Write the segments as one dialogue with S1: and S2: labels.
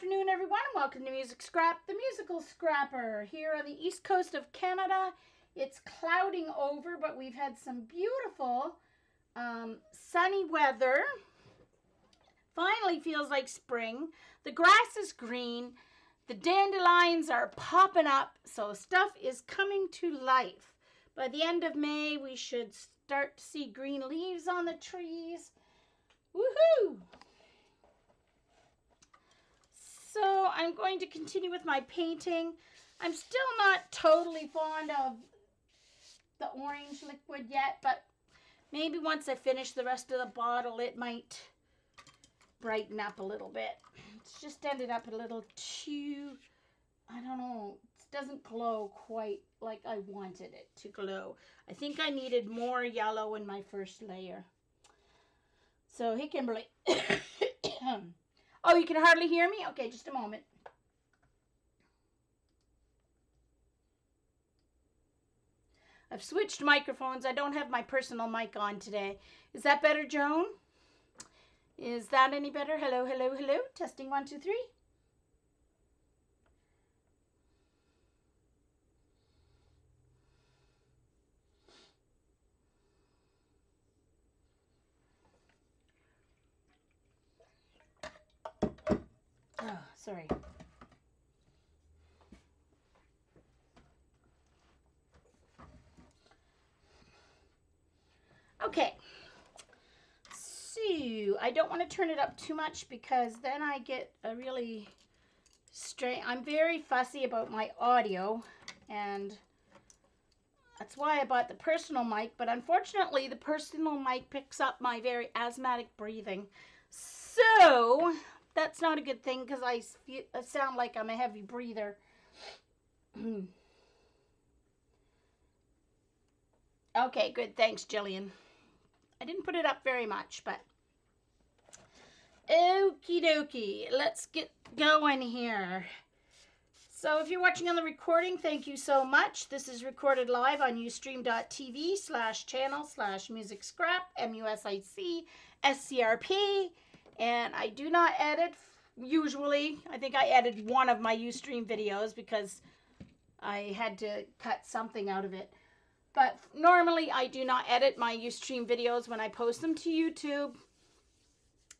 S1: afternoon, everyone, and welcome to Music Scrap, the musical scrapper, here on the east coast of Canada. It's clouding over, but we've had some beautiful sunny weather. Finally feels like spring. The grass is green. The dandelions are popping up, so stuff is coming to life. By the end of May, we should start to see green leaves on the trees. Woohoo! So I'm going to continue with my painting. I'm still not totally fond of the orange liquid yet, but maybe once I finish the rest of the bottle, it might brighten up a little bit. It's just ended up a little too, I don't know, it doesn't glow quite like I wanted it to glow. I think I needed more yellow in my first layer. So, hey Kimberly. Oh, you can hardly hear me? Okay, just a moment. I've switched microphones. I don't have my personal mic on today. Is that better, Joan? Is that any better? Hello, hello, hello. Testing 1, 2, 3. Oh, sorry. Okay. So, I don't want to turn it up too much because then I get a really strange... I'm very fussy about my audio, and that's why I bought the personal mic, but unfortunately the personal mic picks up my very asthmatic breathing. So, that's not a good thing because I sound like I'm a heavy breather. Okay, good. Thanks, Jillian. I didn't put it up very much, but okie dokie. Let's get going here. So if you're watching on the recording, thank you so much. This is recorded live on ustream.tv/channel/musicscrap, MUSIC and I do not edit usually. I think I edited one of my Ustream videos because I had to cut something out of it. But normally I do not edit my Ustream videos when I post them to YouTube.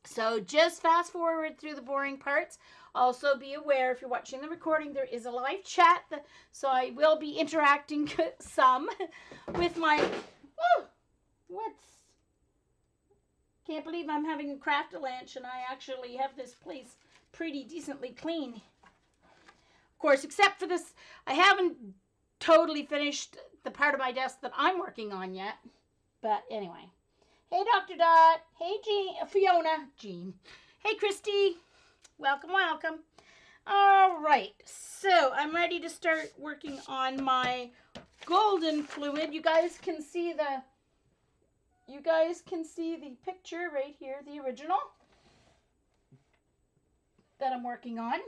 S1: So just fast forward through the boring parts. Also be aware, if you're watching the recording, there is a live chat. So I will be interacting some with my... Can't believe I'm having a craft-a-lunch and I actually have this place pretty decently clean. Of course, except for this, I haven't totally finished the part of my desk that I'm working on yet. But anyway. Hey, Dr. Dot. Hey, Fiona. Jean. Hey, Christy. Welcome, welcome. All right. So I'm ready to start working on my golden fluid. You guys can see the picture right here, the original that I'm working on.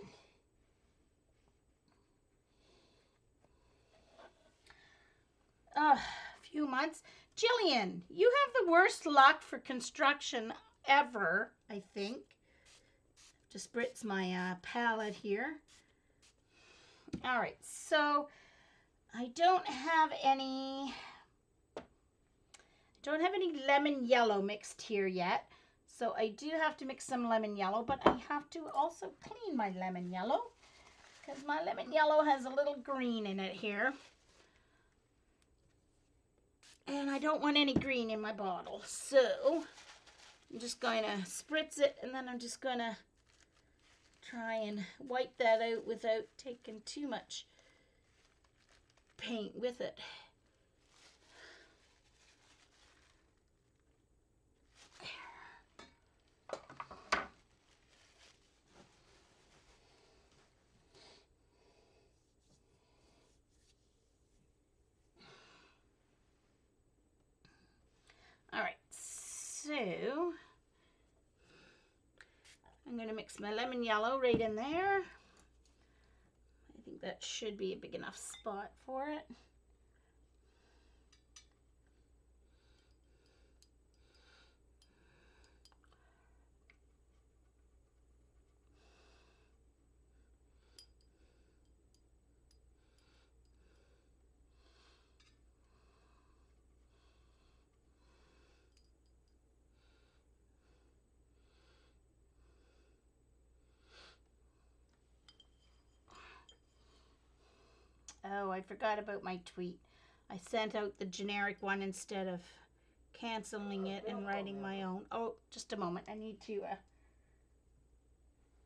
S1: A few months. Jillian, you have the worst luck for construction ever, I think. Just spritz my palette here. All right, so I don't have any lemon yellow mixed here yet. So I do have to mix some lemon yellow, but I have to also clean my lemon yellow because my lemon yellow has a little green in it here. And I don't want any green in my bottle. So I'm just going to spritz it, and then I'm just going to try and wipe that out without taking too much paint with it. All right, so I'm going to mix my lemon yellow right in there. I think that should be a big enough spot for it. Oh, I forgot about my tweet. I sent out the generic one instead of canceling it and writing my own. Oh, just a moment. I need to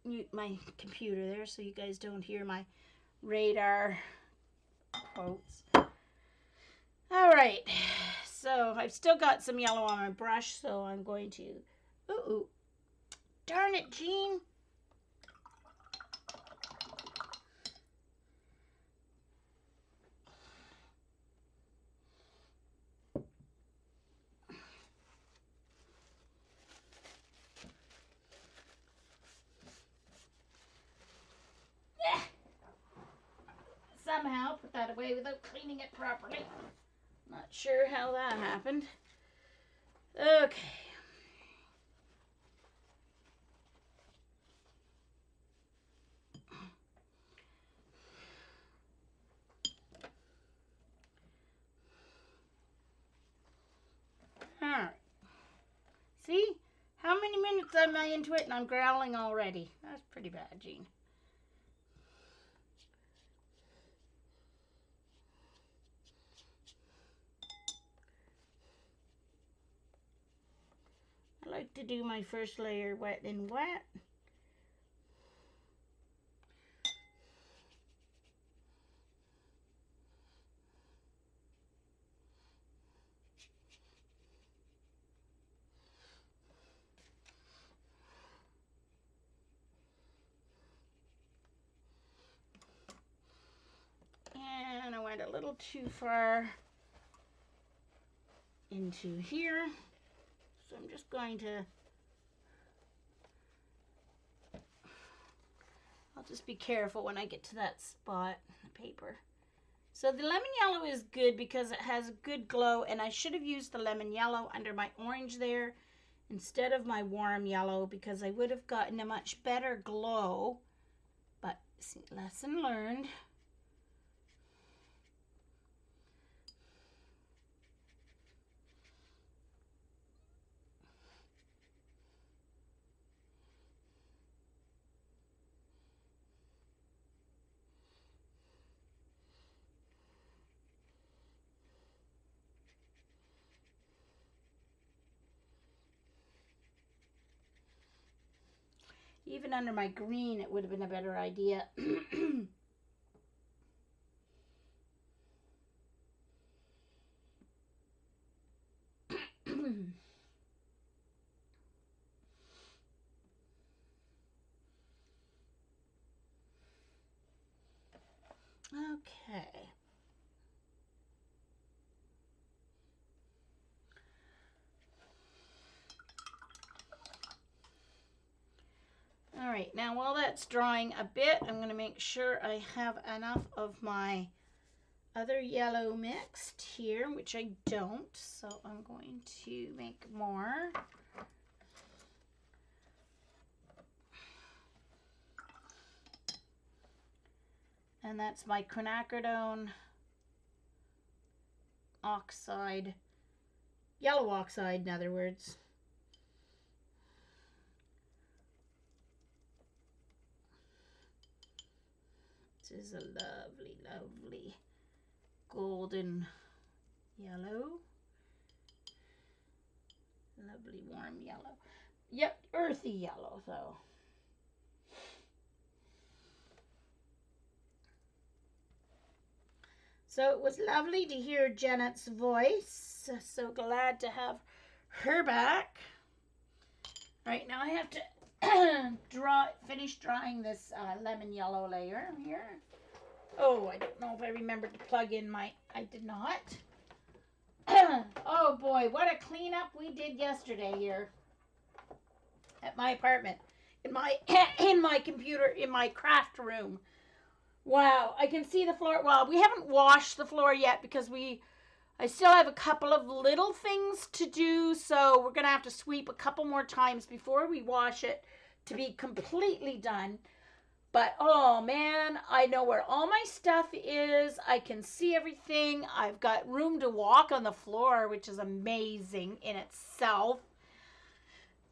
S1: mute my computer there so you guys don't hear my radar quotes. All right. So I've still got some yellow on my brush, so I'm going to... Ooh. Darn it, Jean. Somehow put that away without cleaning it properly. Not sure how that happened. Okay. Alright. See? How many minutes am I into it and I'm growling already? That's pretty bad, Jean. I like to do my first layer wet and wet. And I went a little too far into here. So I'm just going to, I'll just be careful when I get to that spot in the paper. So the lemon yellow is good because it has a good glow, and I should have used the lemon yellow under my orange there instead of my warm yellow because I would have gotten a much better glow. But see, lesson learned. Even under my green, it would have been a better idea. Okay. All right, now while that's drying a bit, I'm going to make sure I have enough of my other yellow mixed here, which I don't, so I'm going to make more. And that's my quinacridone oxide, yellow oxide in other words. This is a lovely, lovely golden yellow. Lovely warm yellow. Yep, earthy yellow though. So it was lovely to hear Janet's voice. So glad to have her back. All right, now I have to finish drying this lemon yellow layer here. Oh, I don't know if I remembered to plug in my, I did not. Oh boy, what a cleanup we did yesterday here at my apartment, in my computer, in my craft room. Wow, I can see the floor. Well, we haven't washed the floor yet because I still have a couple of little things to do, so we're gonna have to sweep a couple more times before we wash it to be completely done. But oh man, I know where all my stuff is. I can see everything. I've got room to walk on the floor, which is amazing in itself.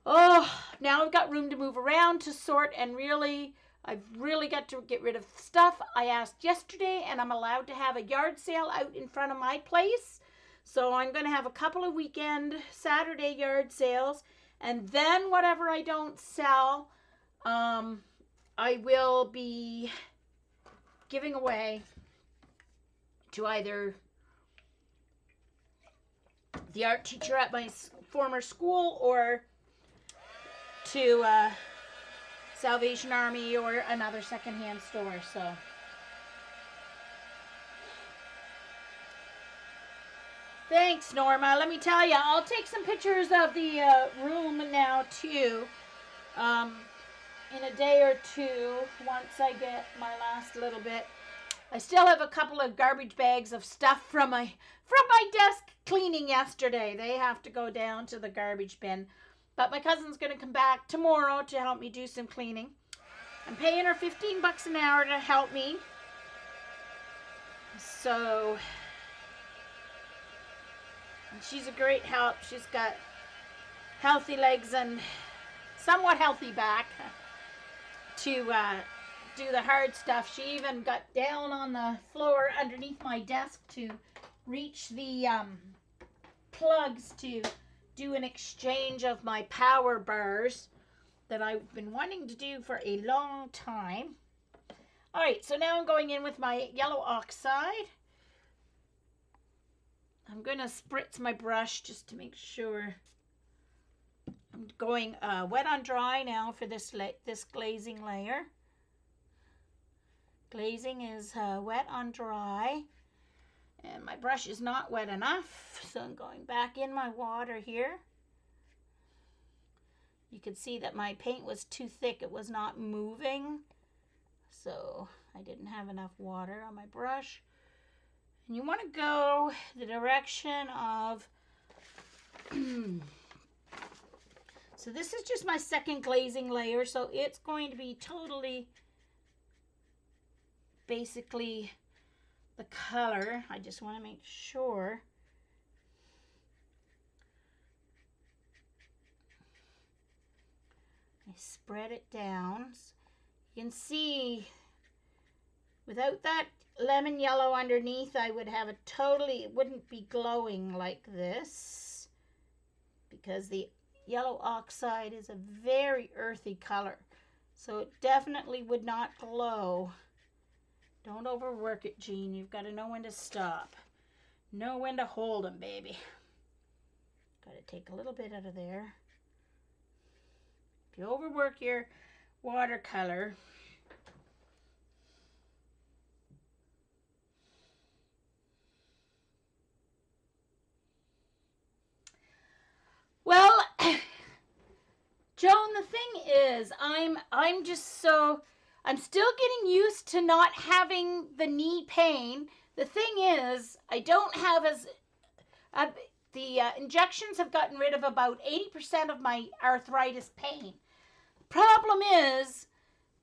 S1: Oh, now I've got room to move around, to sort, and really I've really got to get rid of stuff. I asked yesterday, and I'm allowed to have a yard sale out in front of my place. So I'm going to have a couple of weekend Saturday yard sales. And then whatever I don't sell, I will be giving away to either the art teacher at my former school or to Salvation Army or another secondhand store. So thanks, Norma. Let me tell you, I'll take some pictures of the room now too, in a day or two once I get my last little bit. I still have a couple of garbage bags of stuff from my desk cleaning yesterday. They have to go down to the garbage bin. But my cousin's going to come back tomorrow to help me do some cleaning. I'm paying her $15 an hour to help me. So, and she's a great help. She's got healthy legs and somewhat healthy back to do the hard stuff. She even got down on the floor underneath my desk to reach the plugs to do an exchange of my power bars that I've been wanting to do for a long time. All right, so now I'm going in with my yellow oxide. I'm going to spritz my brush just to make sure. I'm going wet on dry now for this glazing layer. Glazing is wet on dry, and my brush is not wet enough, so I'm going back in my water here. You can see that my paint was too thick. It was not moving, so I didn't have enough water on my brush. And you want to go the direction of so this is just my second glazing layer, so it's going to be totally basically the color. I just want to make sure. I spread it down. You can see without that lemon yellow underneath, I would have a totally, it wouldn't be glowing like this because the yellow oxide is a very earthy color. So it definitely would not glow. Don't overwork it, Jean. You've got to know when to stop. Know when to hold them, baby. Got to take a little bit out of there. If you overwork your watercolor, well, Joan, the thing is, I'm just so, I'm still getting used to not having the knee pain. The thing is, I don't have as, the injections have gotten rid of about 80% of my arthritis pain. Problem is,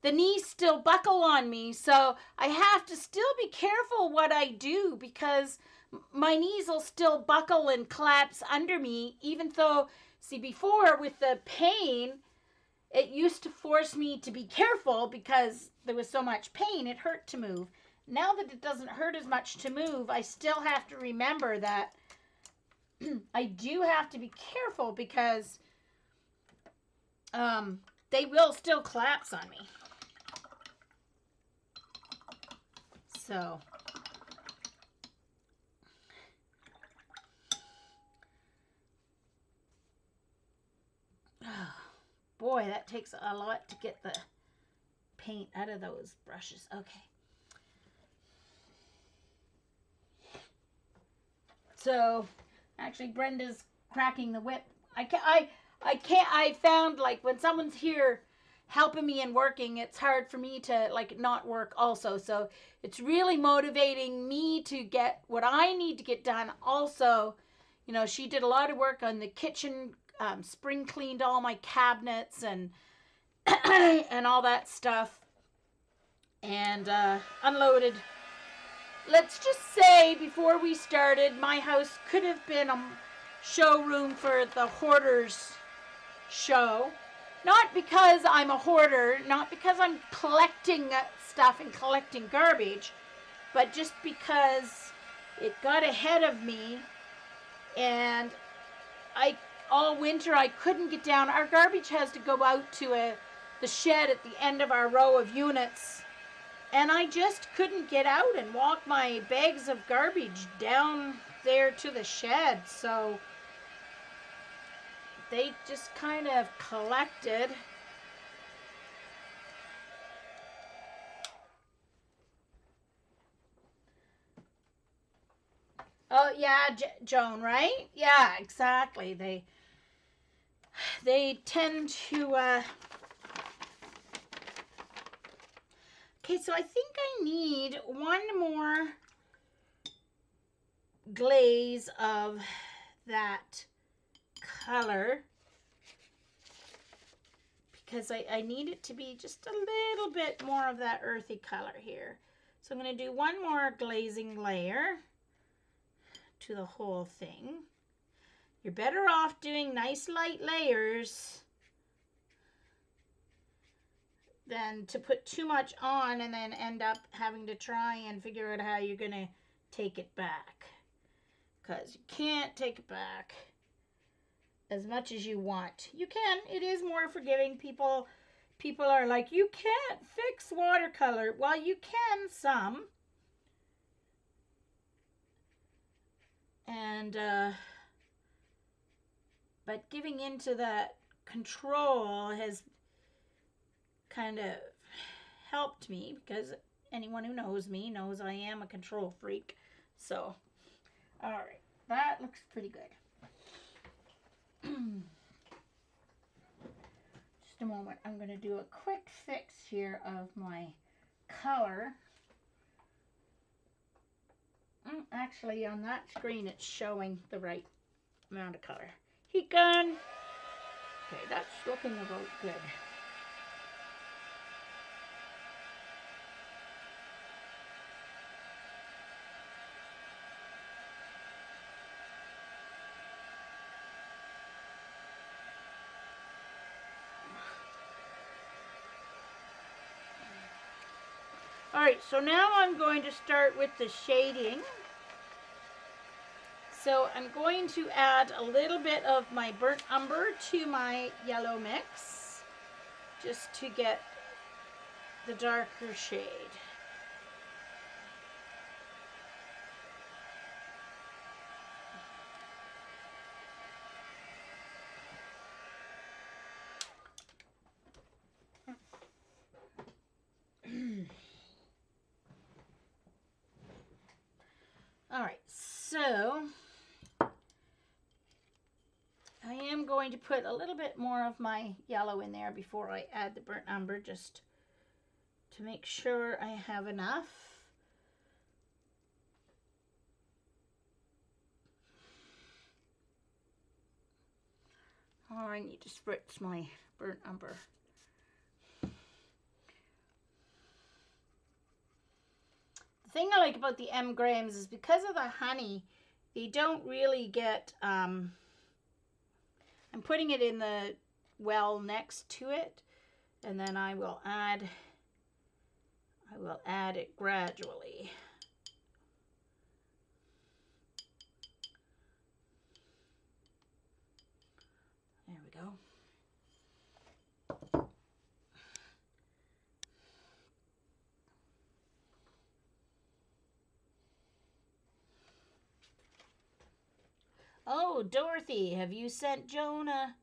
S1: the knees still buckle on me, so I have to still be careful what I do because my knees will still buckle and collapse under me, even though, see, before with the pain, it used to force me to be careful because there was so much pain, it hurt to move. Now that it doesn't hurt as much to move, I still have to remember that I do have to be careful because they will still collapse on me. So, boy, that takes a lot to get the paint out of those brushes. Okay. So, actually, Brenda's cracking the whip. I found, like, when someone's here helping me and working, it's hard for me to, like, not work also. So, it's really motivating me to get what I need to get done. Also, you know, she did a lot of work on the kitchen, spring cleaned all my cabinets and and all that stuff, and unloaded. Let's just say before we started, my house could have been a showroom for the Hoarders show. Not because I'm a hoarder, not because I'm collecting stuff and collecting garbage, but just because it got ahead of me, and I all winter I couldn't get down. Our garbage has to go out to the shed at the end of our row of units, and I just couldn't get out and walk my bags of garbage down there to the shed. So they just kind of collected. Oh yeah, Joan, right? Yeah, exactly. They tend to. Okay, so I think I need one more glaze of that color, because I need it to be just a little bit more of that earthy color here. So I'm going to do one more glazing layer to the whole thing. You're better off doing nice light layers than to put too much on and then end up having to try and figure out how you're going to take it back. Because you can't take it back as much as you want. You can. It is more forgiving. People are like, you can't fix watercolor. Well, you can some. And but giving into that control has kind of helped me, because anyone who knows me knows I am a control freak. So, all right, that looks pretty good. Just a moment, I'm going to do a quick fix here of my color. Actually, on that screen, it's showing the right amount of color. Heat gun. Okay, that's looking about good. Alright, so now I'm going to start with the shading. So I'm going to add a little bit of my burnt umber to my yellow mix, just to get the darker shade. Alright, so I am going to put a little bit more of my yellow in there before I add the burnt umber, just to make sure I have enough. Oh, I need to spritz my burnt umber. The thing I like about the M grams is because of the honey, they don't really get, I'm putting it in the well next to it, and then I will add it gradually. There we go. Oh, Dorothy, have you sent Joan a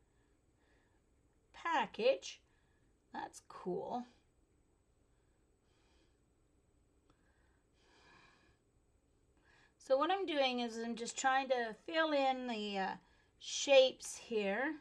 S1: package? That's cool. So what I'm doing is I'm just trying to fill in the shapes here.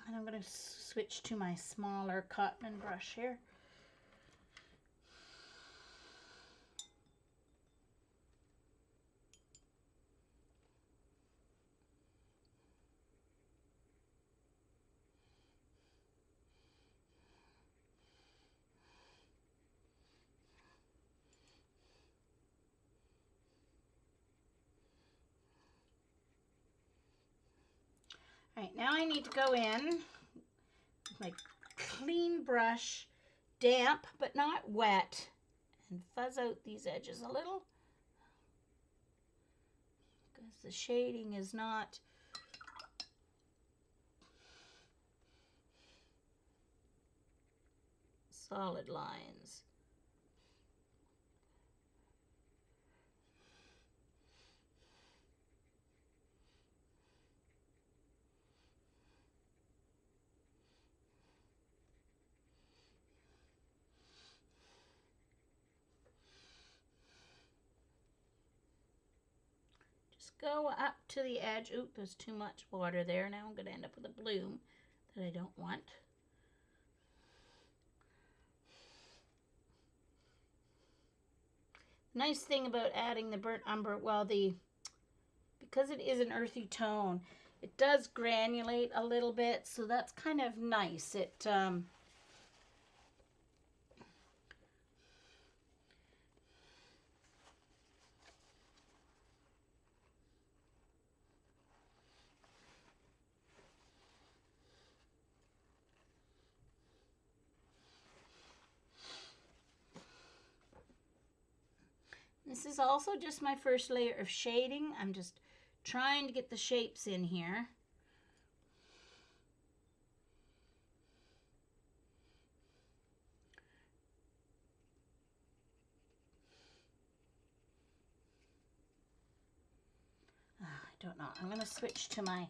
S1: And I'm going to switch to my smaller cotton brush here. All right, now I need to go in with my clean brush, damp but not wet, and fuzz out these edges a little because the shading is not solid lines. Just go up to the edge. Oop, there's too much water there. Now I'm going to end up with a bloom that I don't want. Nice thing about adding the burnt umber, well, because it is an earthy tone, it does granulate a little bit, so that's kind of nice. This is also just my first layer of shading. I'm just trying to get the shapes in here. I don't know. I'm going to switch to my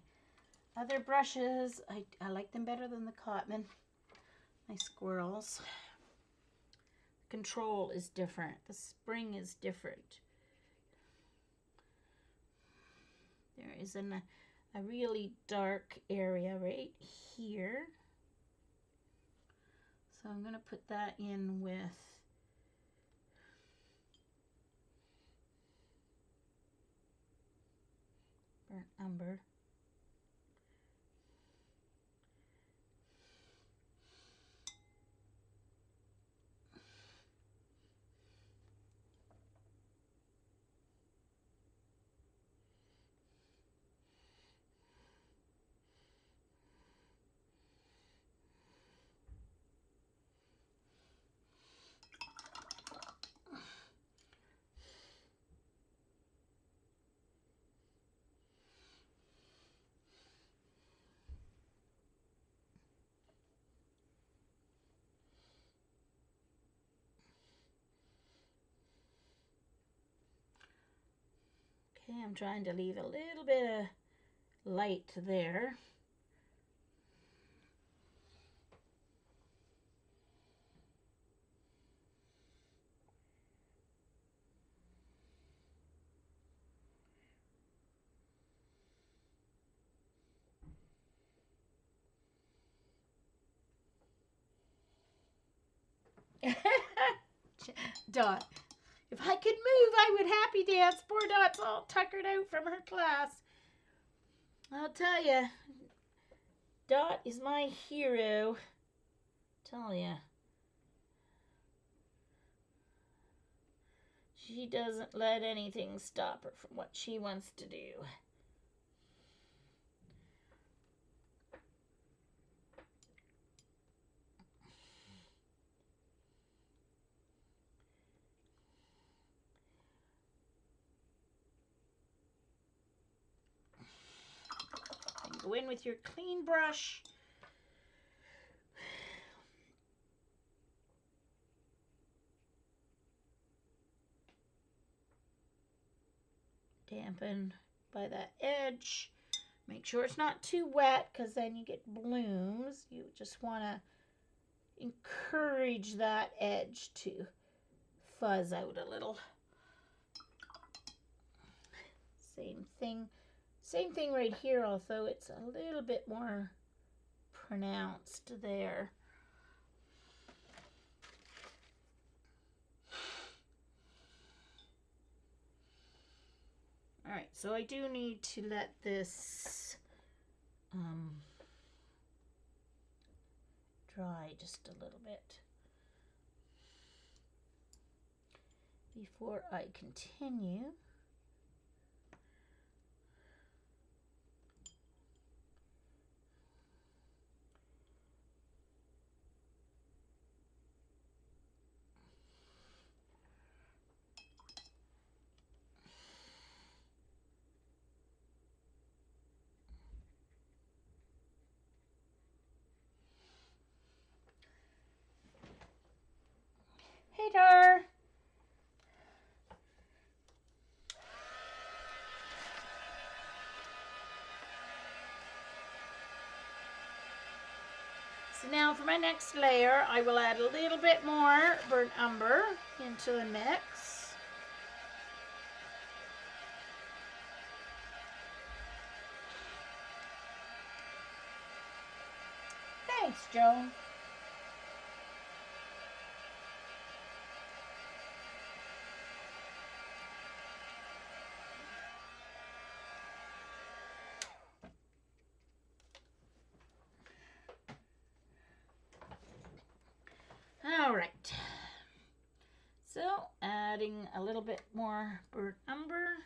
S1: other brushes. I like them better than the Cotman. My squirrels. Control is different. The spring is different. There is a really dark area right here. So I'm going to put that in with burnt umber. Okay, I'm trying to leave a little bit of light there. Dot. If I could move, I would happy dance. Poor Dot's all tuckered out from her class. I'll tell you, Dot is my hero. Tell ya. She doesn't let anything stop her from what she wants to do. And go in with your clean brush. Dampen by that edge. Make sure it's not too wet because then you get blooms. You just want to encourage that edge to fuzz out a little. Same thing right here, although it's a little bit more pronounced there. All right, so I do need to let this dry just a little bit before I continue. So now for my next layer, I will add a little bit more burnt umber into the mix. Thanks, Joan. All right. So adding a little bit more burnt umber.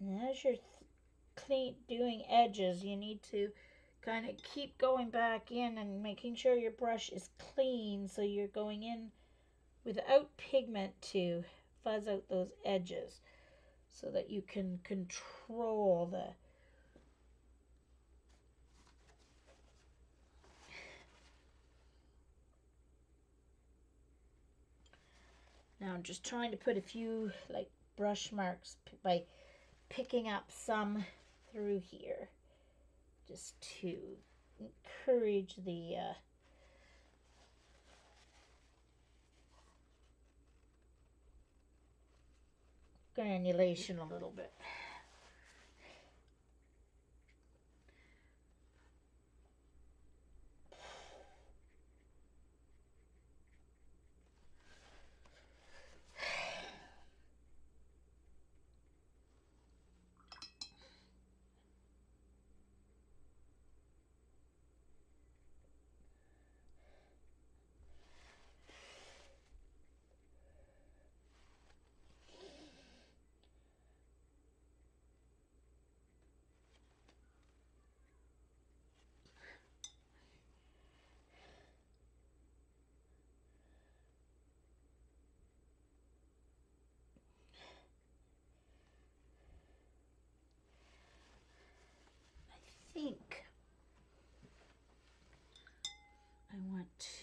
S1: And as you're doing edges, you need to kind of keep going back in and making sure your brush is clean, so you're going in without pigment to fuzz out those edges so that you can control the Now I'm just trying to put a few like brush marks by picking up some through here just to encourage the granulation a little bit.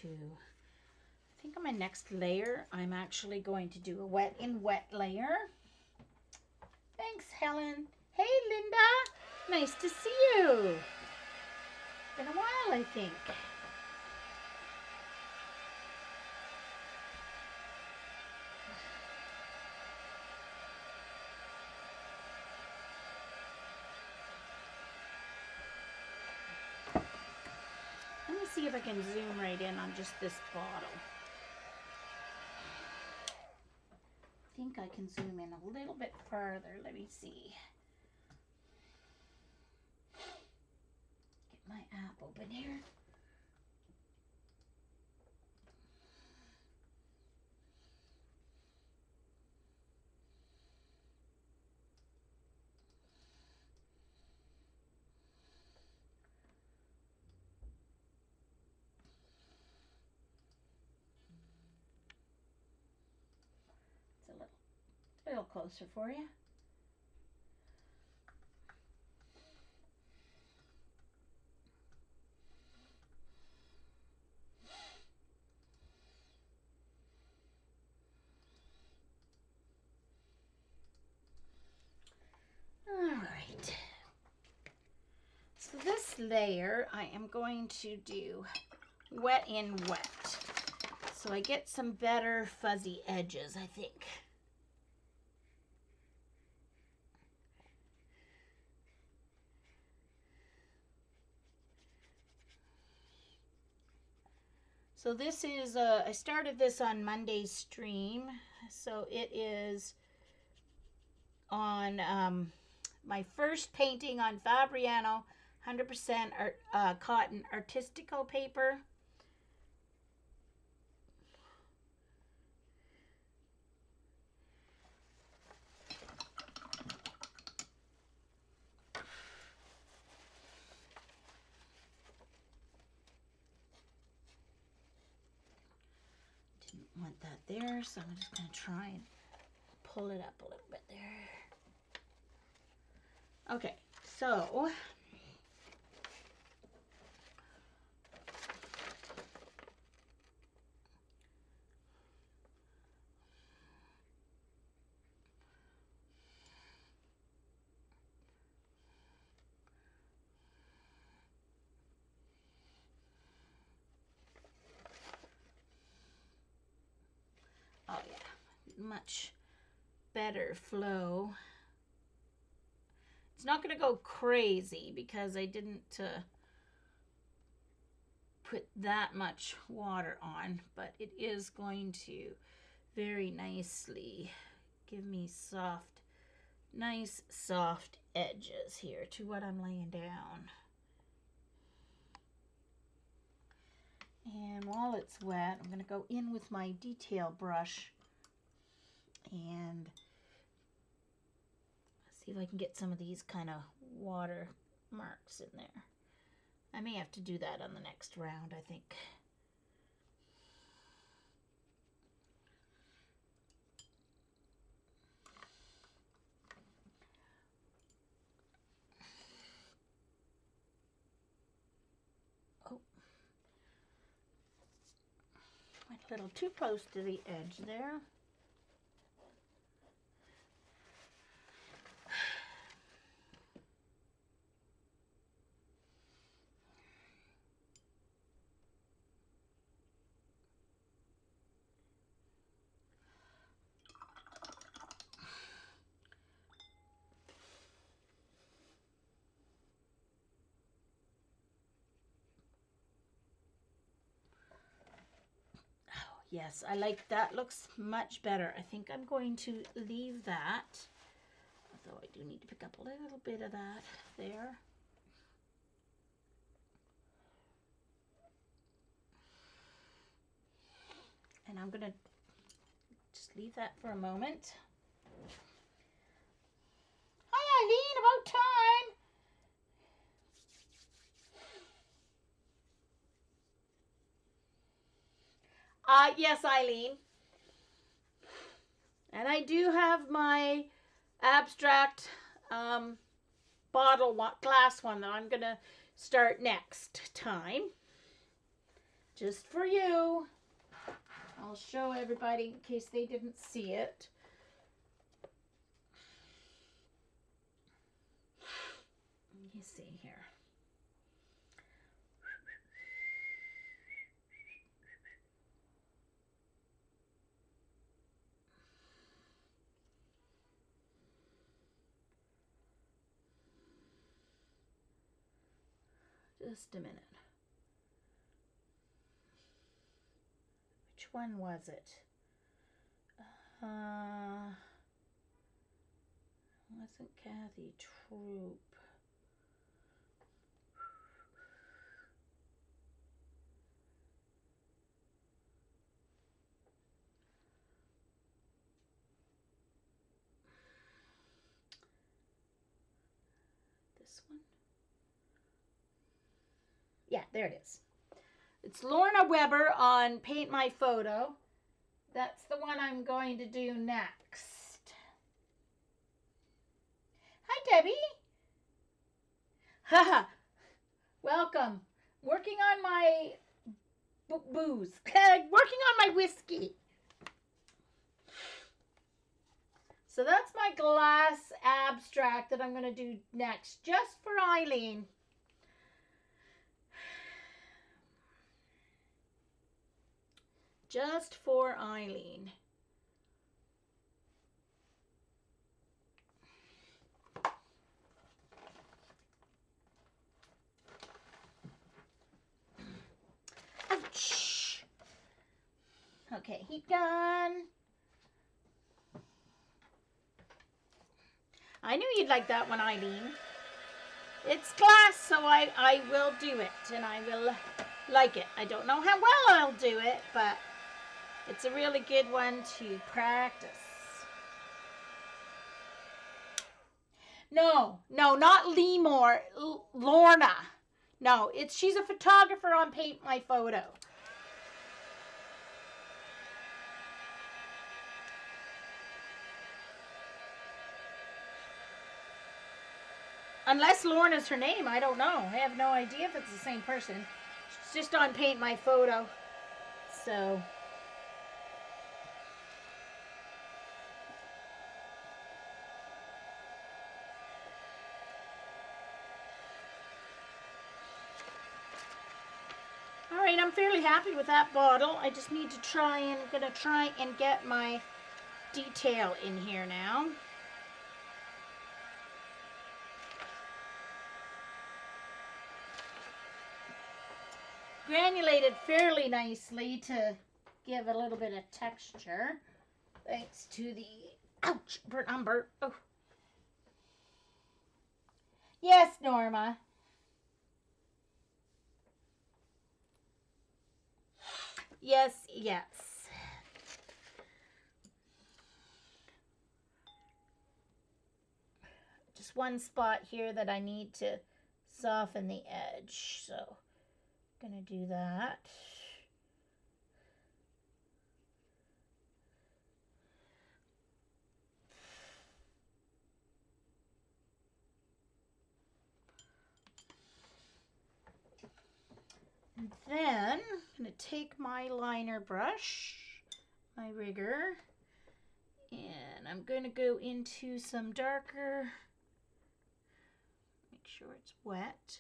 S1: I think on my next layer, I'm actually going to do a wet layer. Thanks, Helen. Hey, Linda. Nice to see you. Been a while, I think. Let me see if I can zoom right in on just this bottle. I think I can zoom in a little bit further. Let me see. Get my app open here. little closer for you. All right. So this layer I am going to do wet in wet. So I get some better fuzzy edges, I think. So this is, I started this on Monday's stream. So it is on my first painting on Fabriano 100% cotton artistico paper. Didn't want that there, so I'm just going to try and pull it up a little bit there. Okay, so oh yeah, much better flow. It's not going to go crazy because I didn't put that much water on, but it is going to very nicely give me soft, nice soft edges here to what I'm laying down. And while it's wet, I'm going to go in with my detail brush and see if I can get some of these kind of water marks in there. I may have to do that on the next round, I think. Oh, went a little too close to the edge there. Yes, I like that. Looks much better. I think I'm going to leave that. Although I do need to pick up a little bit of that there. And I'm going to just leave that for a moment. Hi, Eileen, about time. Yes, Eileen. And I do have my abstract bottle glass one that I'm going to start next time. Just for you. I'll show everybody in case they didn't see it. You see here. Just a minute. Which one was it? Wasn't Kathy Troop? This one? Yeah, there it is. It's Lorna Weber on Paint My Photo. That's the one I'm going to do next. Debbie. Haha. Welcome. Working on my booze. Working on my whiskey. So that's my glass abstract that I'm going to do next, just for Eileen. Just for Eileen. Ouch. Okay, heat gun. I knew you'd like that one, Eileen. It's glass, so I will do it, and I will like it. I don't know how well I'll do it, but it's a really good one to practice. No, not Lemore, Lorna. No, she's a photographer on Paint My Photo. Unless Lorna's her name, I don't know. I have no idea if it's the same person. She's just on Paint My Photo. So. Alright, I'm fairly happy with that bottle. I just need to try and get my detail in here now. Granulated fairly nicely to give a little bit of texture. Thanks to the, ouch, I'm burnt. Oh. Yes, Norma. Yes. Just one spot here that I need to soften the edge, so I'm gonna do that. And then I'm gonna take my liner brush, my rigger, and I'm gonna go into some darker, make sure it's wet.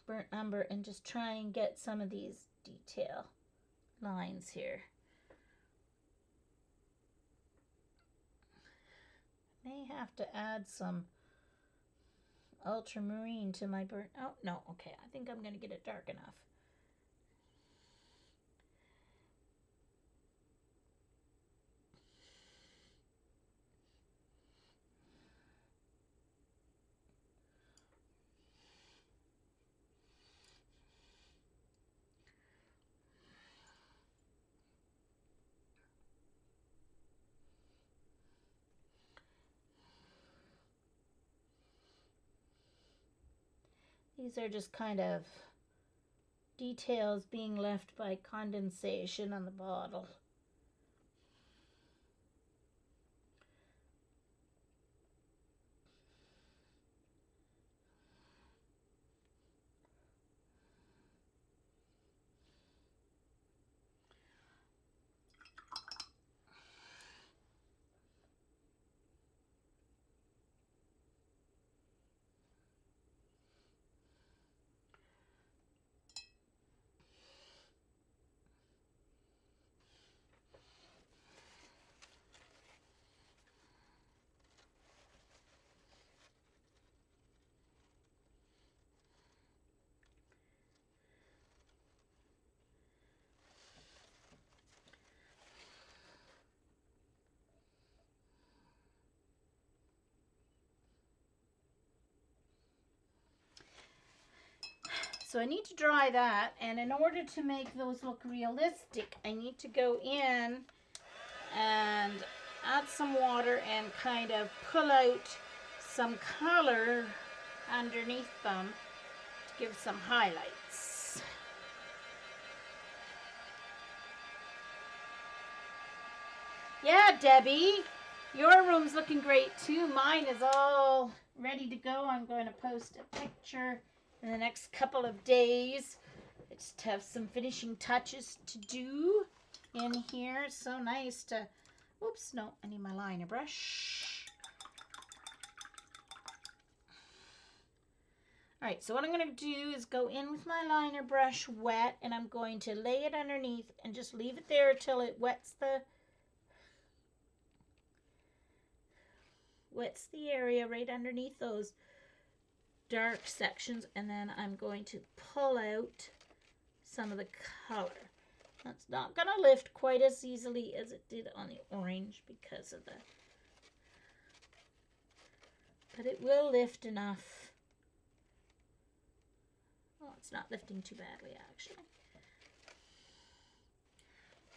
S1: Burnt umber, and just try and get some of these detail lines here. May have to add some ultramarine to my burnt. Oh no, okay, I think I'm gonna get it dark enough. These are just kind of details being left by condensation on the bottle. So I need to dry that, and in order to make those look realistic, I need to go in and add some water and kind of pull out some color underneath them to give some highlights. Yeah, Debbie, your room's looking great too. Mine is all ready to go. I'm going to post a picture in the next couple of days. I just have some finishing touches to do in here. It's so nice to, oops, no, I need my liner brush. All right, so what I'm going to do is go in with my liner brush wet, and I'm going to lay it underneath and just leave it there till it wets the area right underneath those dark sections, and then I'm going to pull out some of the color. That's not going to lift quite as easily as it did on the orange because of the, but it will lift enough. Oh, it's not lifting too badly actually.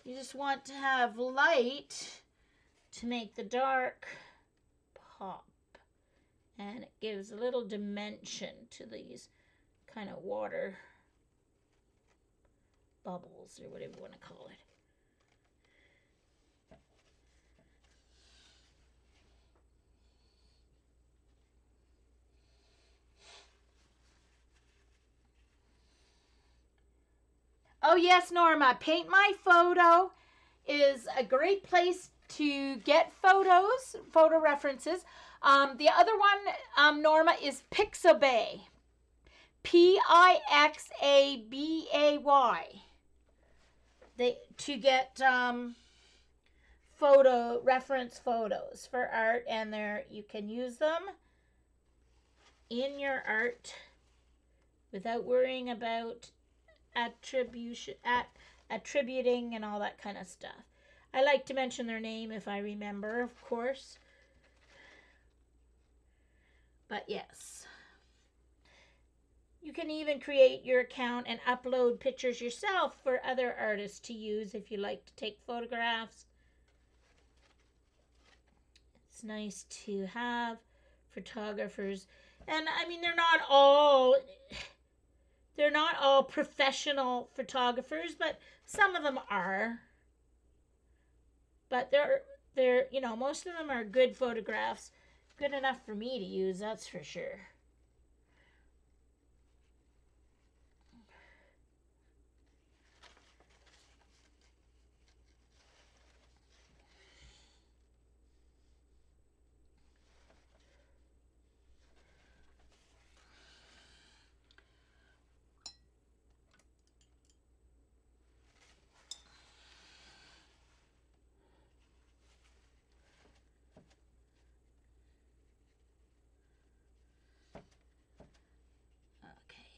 S1: You just want to have light to make the dark pop, and it gives a little dimension to these kind of water bubbles or whatever you want to call it. Oh yes, Norma, Paint My Photo is a great place to get photos, photo references. The other one, Norma, is Pixabay. Pixabay. To get reference photos for art, and there you can use them in your art without worrying about attributing and all that kind of stuff. I like to mention their name if I remember, of course. But yes. You can even create your account and upload pictures yourself for other artists to use if you like to take photographs. It's nice to have photographers. And I mean, they're not all professional photographers, but some of them are. But they're most of them are good photographs, good enough for me to use, that's for sure.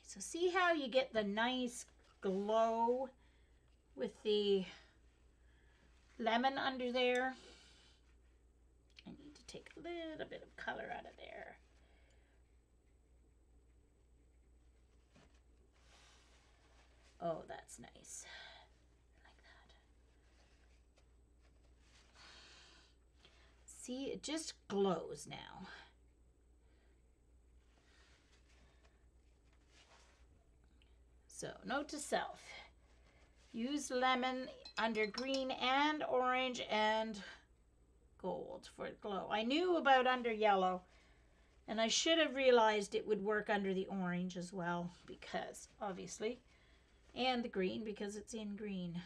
S1: So see how you get the nice glow with the lemon under there? I need to take a little bit of color out of there. Oh, that's nice. Like that. See, it just glows now. So, note to self, use lemon under green and orange and gold for glow. I knew about under yellow, and I should have realized it would work under the orange as well, because obviously, and the green because it's in green.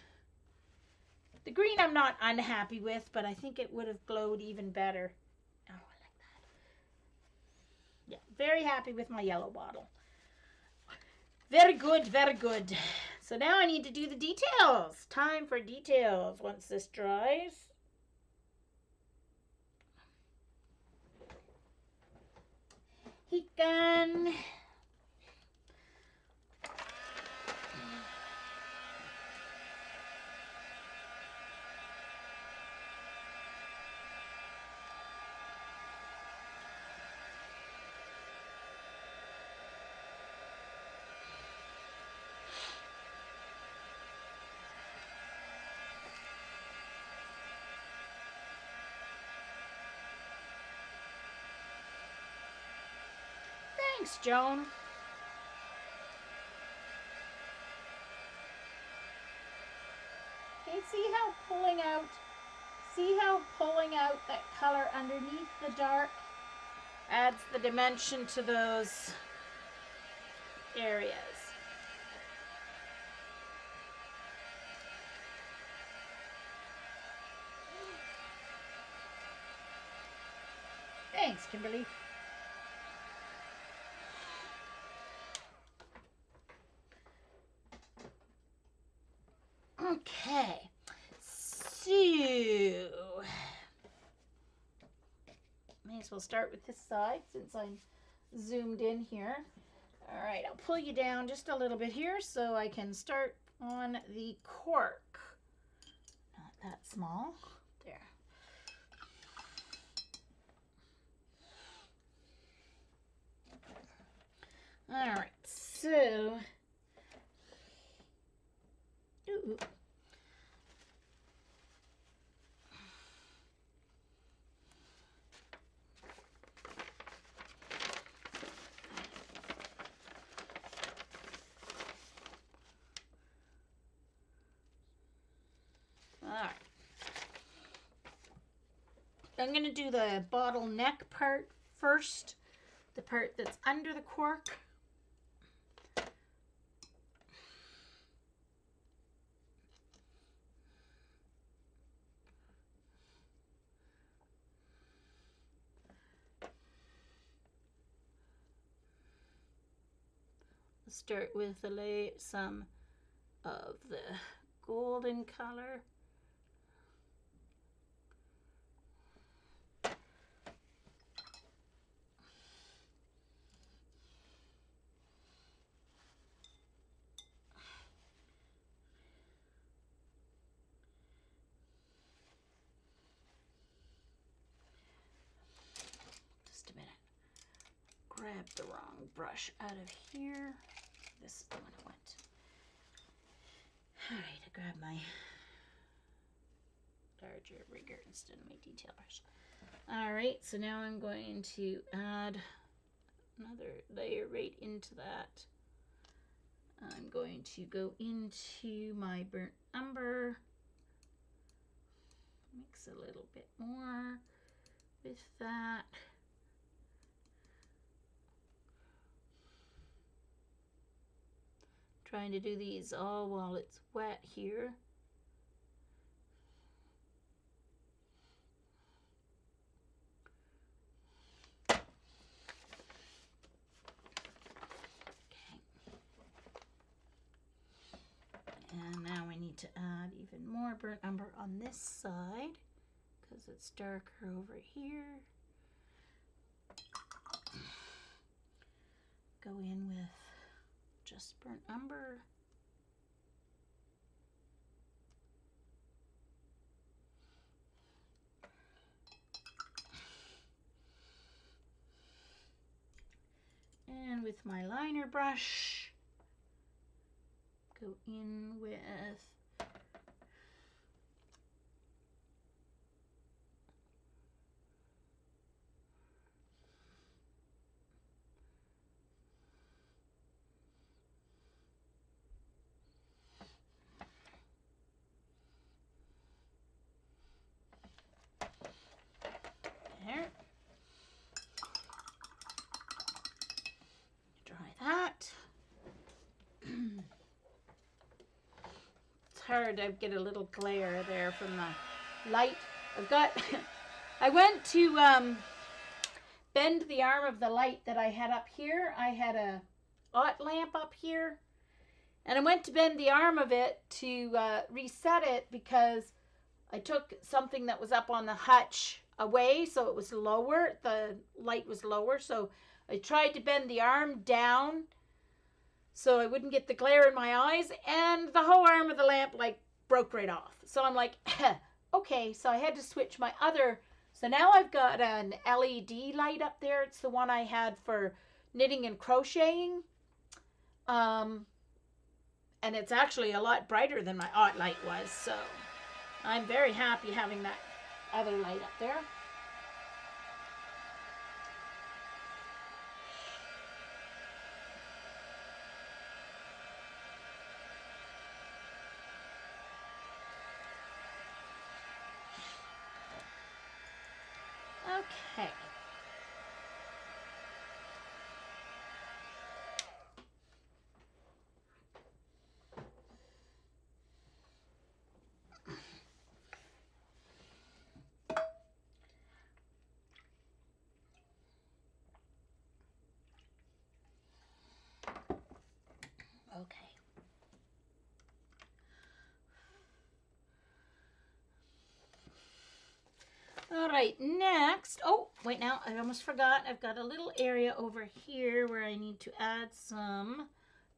S1: The green I'm not unhappy with, but I think it would have glowed even better. Oh, I like that. Yeah, very happy with my yellow bottle. Very good, very good. So now I need to do the details. Time for details once this dries. Heat gun. Thanks, Joan. Okay, see how underneath the dark adds the dimension to those areas. Thanks, Kimberly. Okay, so may as well start with this side since I'm zoomed in here. All right, I'll pull you down just a little bit here so I can start on the cork. Not that small. There. All right, so ooh. All right. I'm going to do the bottleneck part first, the part that's under the cork. Start with some of the golden color. Just a minute. Grab the wrong brush out of here. This is the one I want. All right, I grab my larger rigger instead of my detail brush. All right, so now I'm going to add another layer right into that. I'm going to go into my burnt umber, mix a little bit more with that. Trying to do these all while it's wet here. And now we need to add even more burnt umber on this side because it's darker over here. Go in with just burnt umber. And with my liner brush, go in with there. Dry that. It's hard to get a little glare there from the light. I went to bend the arm of the light that I had up here. I had a hot lamp up here, and I went to bend the arm of it to reset it because I took something that was up on the hutch away, so it was lower. The light was lower, so I tried to bend the arm down so I wouldn't get the glare in my eyes, and the whole arm of the lamp like broke right off. So I'm like, okay, so I had to switch my other. So now I've got an LED light up there. It's the one I had for knitting and crocheting. And it's actually a lot brighter than my art light was, so I'm very happy having that other light up there. Okay. Okay. All right, next. Oh, wait, now I almost forgot. I've got a little area over here where I need to add some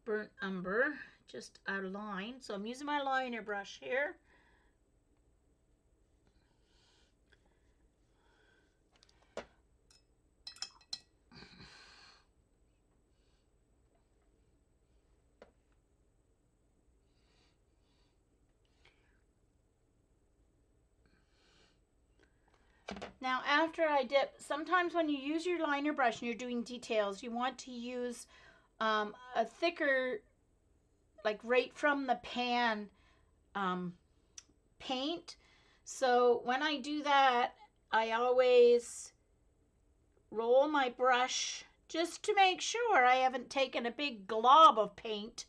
S1: burnt umber, just a line. So I'm using my liner brush here. Now, after I dip, sometimes when you use your liner brush and you're doing details, you want to use a thicker, like right from the pan paint. So when I do that, I always roll my brush just to make sure I haven't taken a big glob of paint,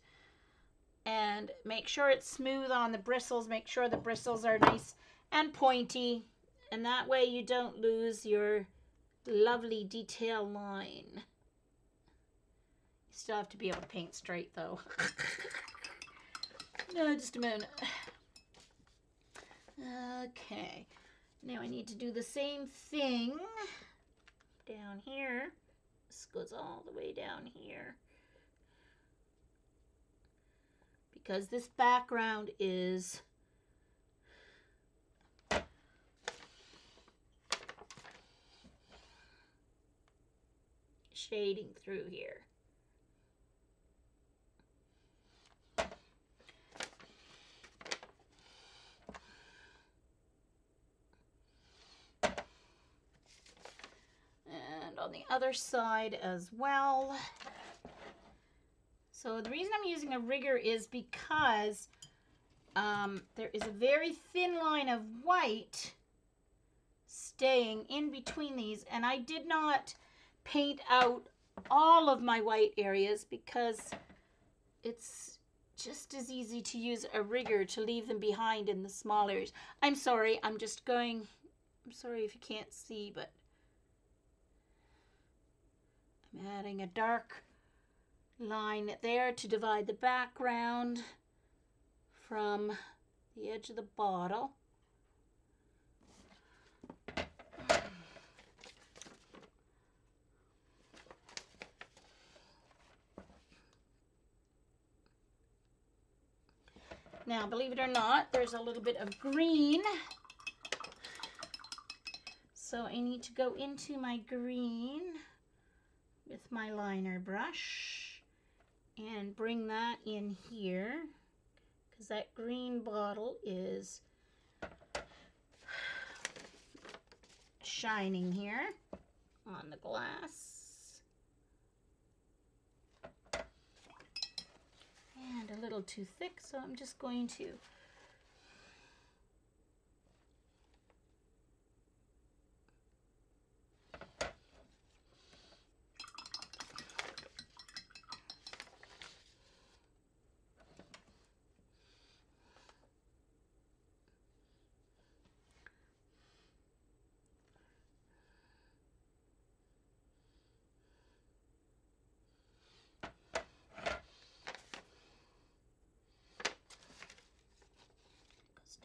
S1: and make sure it's smooth on the bristles. Make sure the bristles are nice and pointy, and that way you don't lose your lovely detail line. You still have to be able to paint straight though. No, just a minute. Okay, now I need to do the same thing down here. This goes all the way down here, because this background is shading through here. And on the other side as well. So the reason I'm using a rigger is because there is a very thin line of white staying in between these, and I did not paint out all of my white areas because it's just as easy to use a rigger to leave them behind in the small areas. I'm sorry, I'm sorry if you can't see, but I'm adding a dark line there to divide the background from the edge of the bottle. Now, believe it or not, there's a little bit of green. So I need to go into my green with my liner brush and bring that in here, because that green bottle is shining here on the glass. And a little too thick, so I'm just going to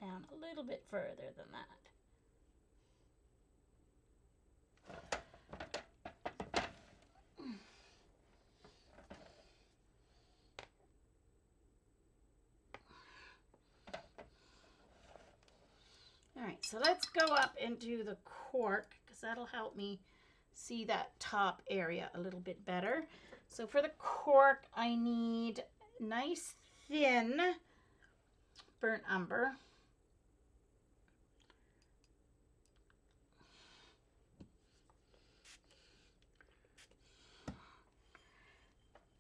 S1: down a little bit further than that. All right, so let's go up and do the cork, because that'll help me see that top area a little bit better. So for the cork, I need nice thin burnt umber.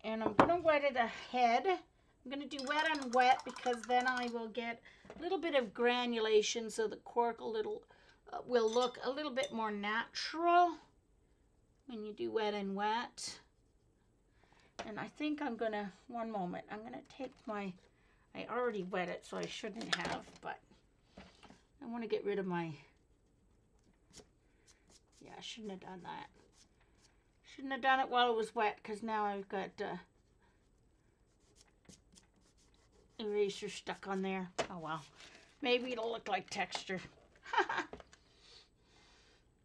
S1: And I'm going to wet it ahead. I'm going to do wet on wet because then I will get a little bit of granulation, so the cork will will look a little bit more natural when you do wet and wet. And I think I'm gonna, one moment, I'm gonna take my, I already wet it, so I shouldn't have, but I want to get rid of my, yeah, I shouldn't have done that. Shouldn't have done it while it was wet, because now I've got eraser stuck on there. Oh well, maybe it'll look like texture.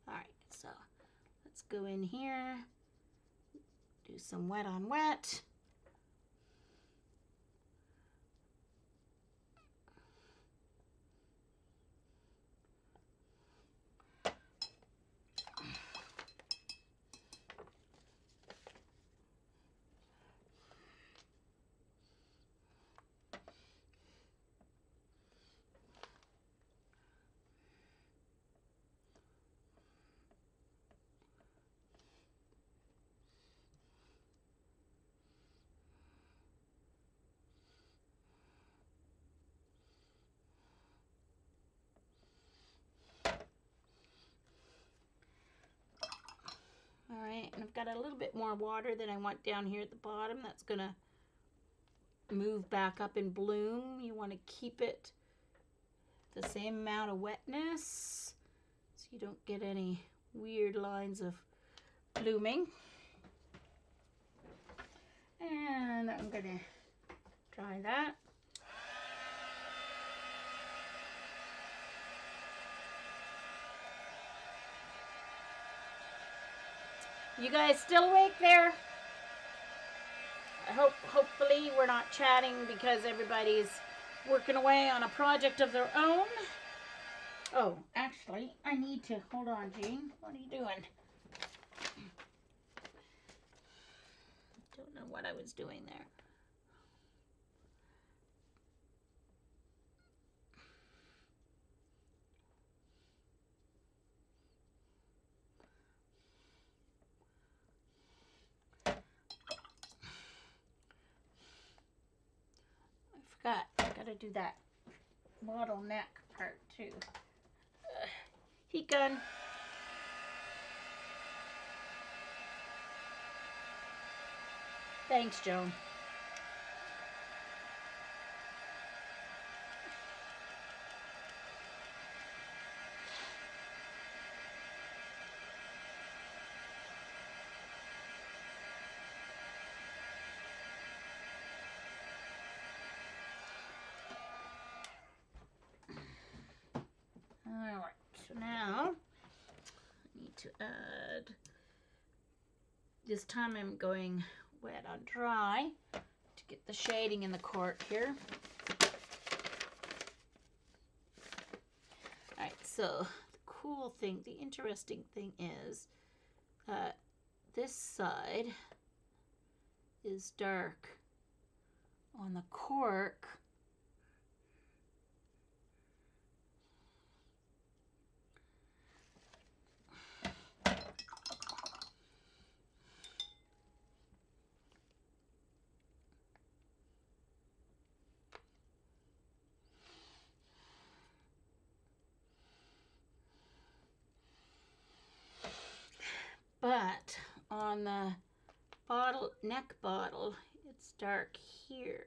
S1: Alright, so let's go in here, do some wet on wet. Alright, and I've got a little bit more water than I want down here at the bottom. That's going to move back up in bloom. You want to keep it the same amount of wetness so you don't get any weird lines of blooming. And I'm going to dry that. You guys still awake there? I hopefully we're not chatting because everybody's working away on a project of their own. Oh, actually, I need to, hold on, Jean. What are you doing? Don't know what I was doing there. I gotta do that bottleneck part too. Heat gun. Thanks, Joan. Alright, so now I need to add, this time I'm going wet on dry to get the shading in the cork here. Alright, so the cool thing, the interesting thing is this side is dark on the cork. But on the bottle, neck bottle, it's dark here.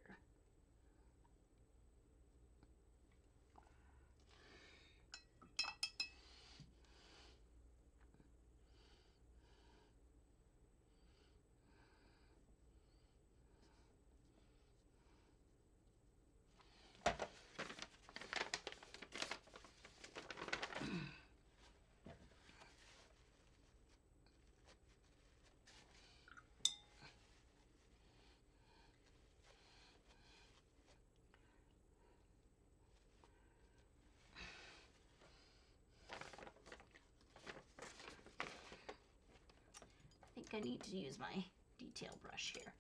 S1: I need to use my detail brush here.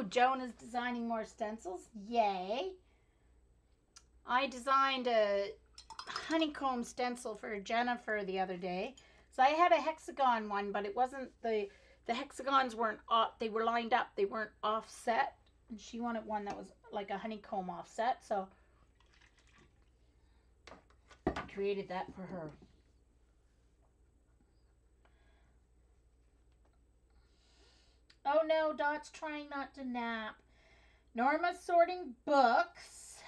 S1: Joan is designing more stencils. Yay. I designed a honeycomb stencil for Jennifer the other day. So I had a hexagon one, but it wasn't the hexagons weren't off, they were lined up, they weren't offset. And she wanted one that was like a honeycomb offset, so I created that for her. Oh no, Dot's trying not to nap. Norma's sorting books.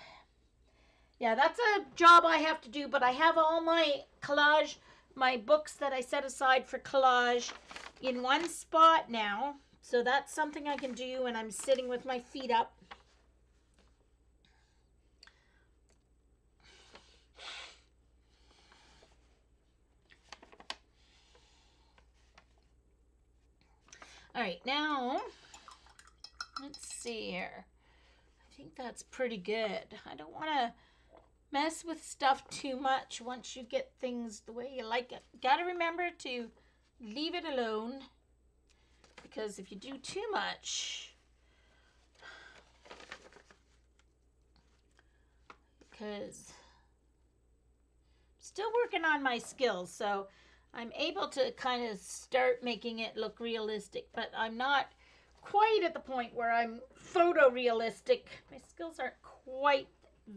S1: Yeah, that's a job I have to do, but I have all my collage, my books that I set aside for collage in one spot now. So that's something I can do when I'm sitting with my feet up. All right, now, let's see here. I think that's pretty good. I don't want to mess with stuff too much once you get things the way you like it. Got to remember to leave it alone, because if you do too much, because I'm still working on my skills, so I'm able to kind of start making it look realistic, but I'm not quite at the point where I'm photorealistic. My skills aren't quite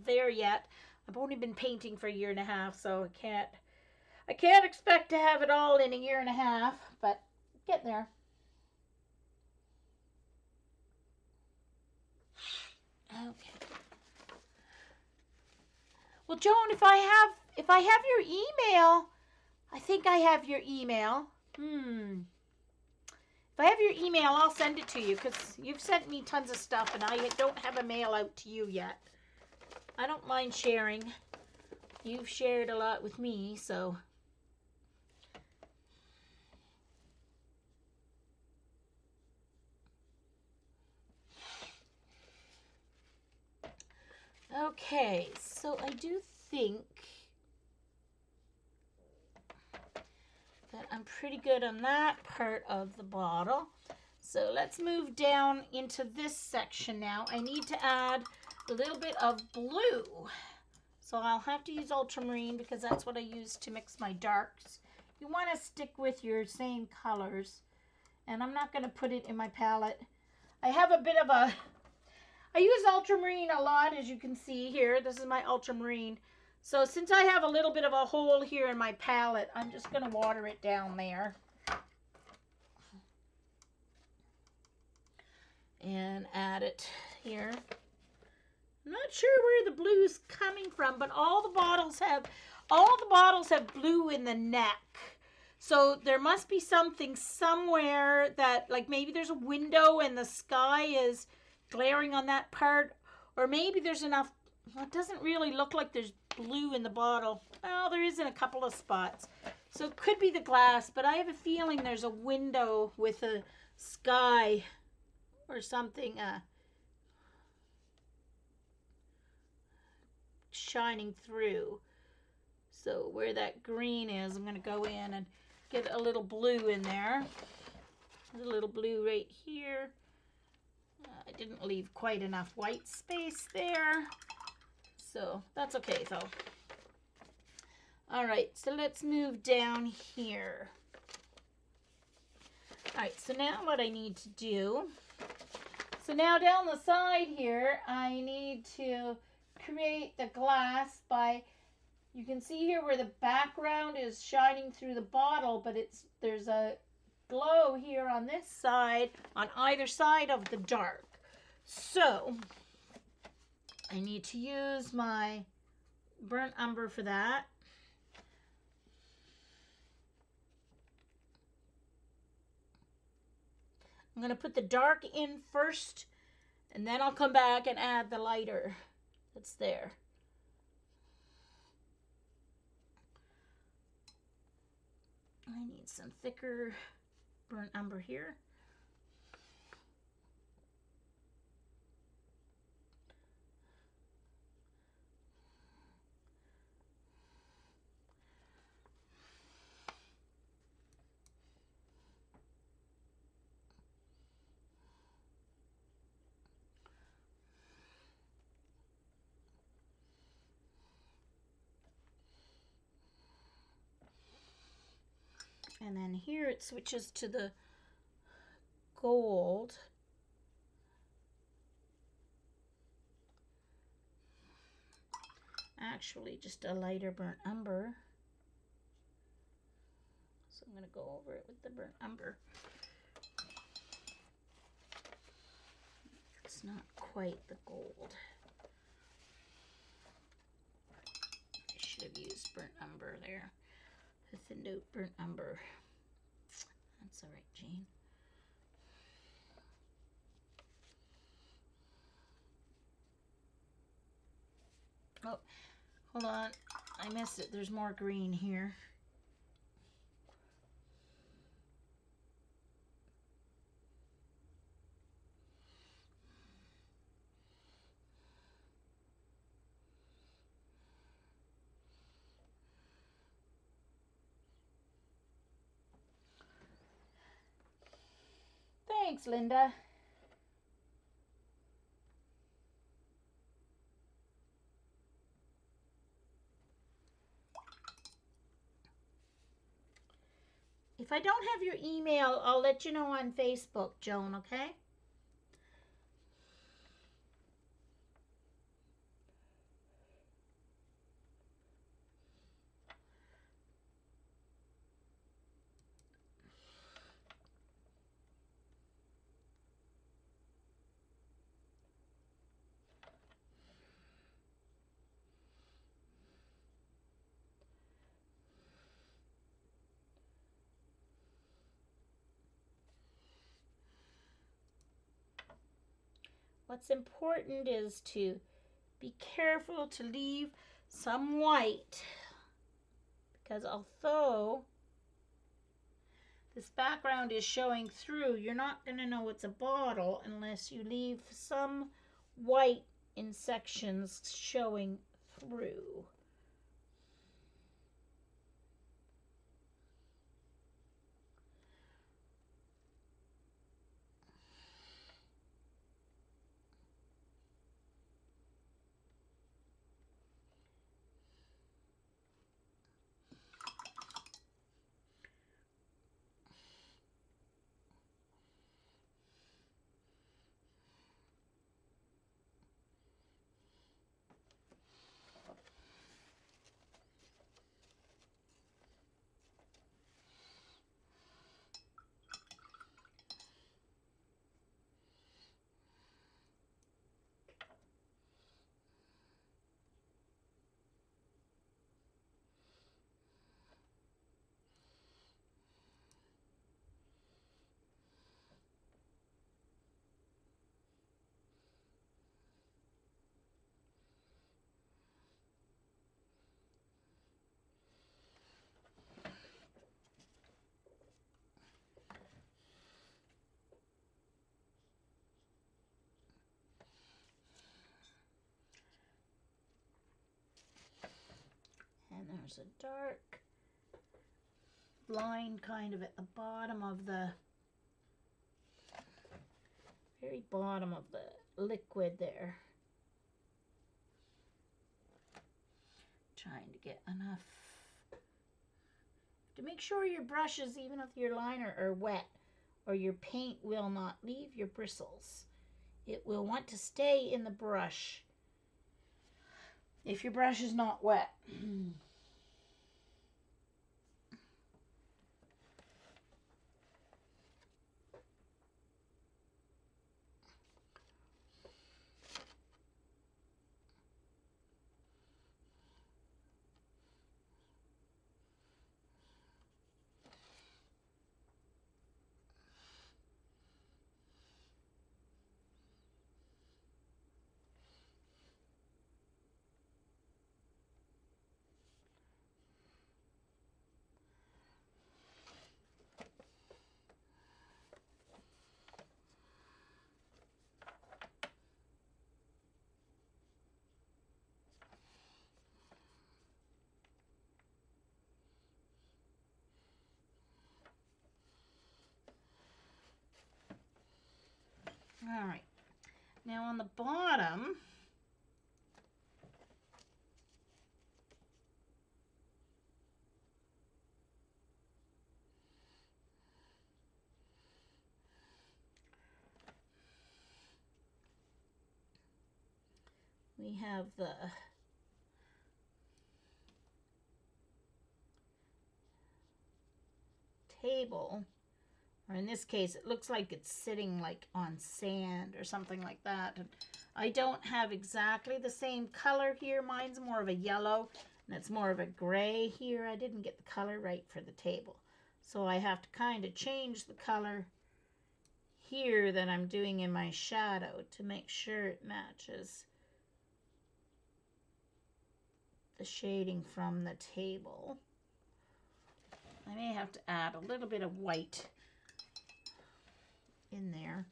S1: there yet. I've only been painting for a year and a half, so I can't expect to have it all in a year and a half, but get there. Okay. Well, Joan, if I have your email, I think I have your email. If I have your email, I'll send it to you, because you've sent me tons of stuff and I don't have a mail out to you yet. I don't mind sharing. You've shared a lot with me, so. Okay, so I do think that I'm pretty good on that part of the bottle. So let's move down into this section now. I need to add a little bit of blue. So I'll have to use ultramarine because that's what I use to mix my darks. You want to stick with your same colors. And I'm not going to put it in my palette. I have a bit of a... I use ultramarine a lot, as you can see here. This is my ultramarine. So since I have a little bit of a hole here in my palette, I'm just going to water it down there. And add it here. I'm not sure where the blue's coming from, but all the bottles have blue in the neck. So there must be something somewhere that, like, maybe there's a window and the sky is glaring on that part, or maybe there's enough. Well, it doesn't really look like there's blue in the bottle. Well, there is in a couple of spots. So it could be the glass, but I have a feeling there's a window with a sky or something shining through. So where that green is, I'm going to go in and get a little blue in there. There's a little blue right here. I didn't leave quite enough white space there. So that's okay though. All right, so let's move down here. All right, so now what I need to do, so now down the side here, I need to create the glass by, you can see here where the background is shining through the bottle, but there's a glow here on this side, on either side of the dark. So I need to use my burnt umber for that. I'm going to put the dark in first, and then I'll come back and add the lighter that's there. I need some thicker burnt umber here. And then here it switches to the gold. Actually, just a lighter burnt umber. So I'm going to go over it with the burnt umber. It's not quite the gold. I should have used burnt umber there. The thinned out burnt umber. That's all right, Jane. Oh, hold on. I missed it. There's more green here. Thanks, Linda. If I don't have your email, I'll let you know on Facebook, Joan, okay? What's important is to be careful to leave some white, because although this background is showing through, you're not going to know it's a bottle unless you leave some white in sections showing through. And there's a dark line kind of at the bottom of the, very bottom of the liquid there. Trying to get enough to make sure your brushes, even if your liner, are wet, or your paint will not leave your bristles. It will want to stay in the brush if your brush is not wet. All right, now on the bottom, we have the table, or in this case it looks like it's sitting like on sand or something like that. And I don't have exactly the same color here. Mine's more of a yellow and it's more of a gray here. I didn't get the color right for the table, so I have to kind of change the color here that I'm doing in my shadow to make sure it matches the shading from the table. I may have to add a little bit of white in there.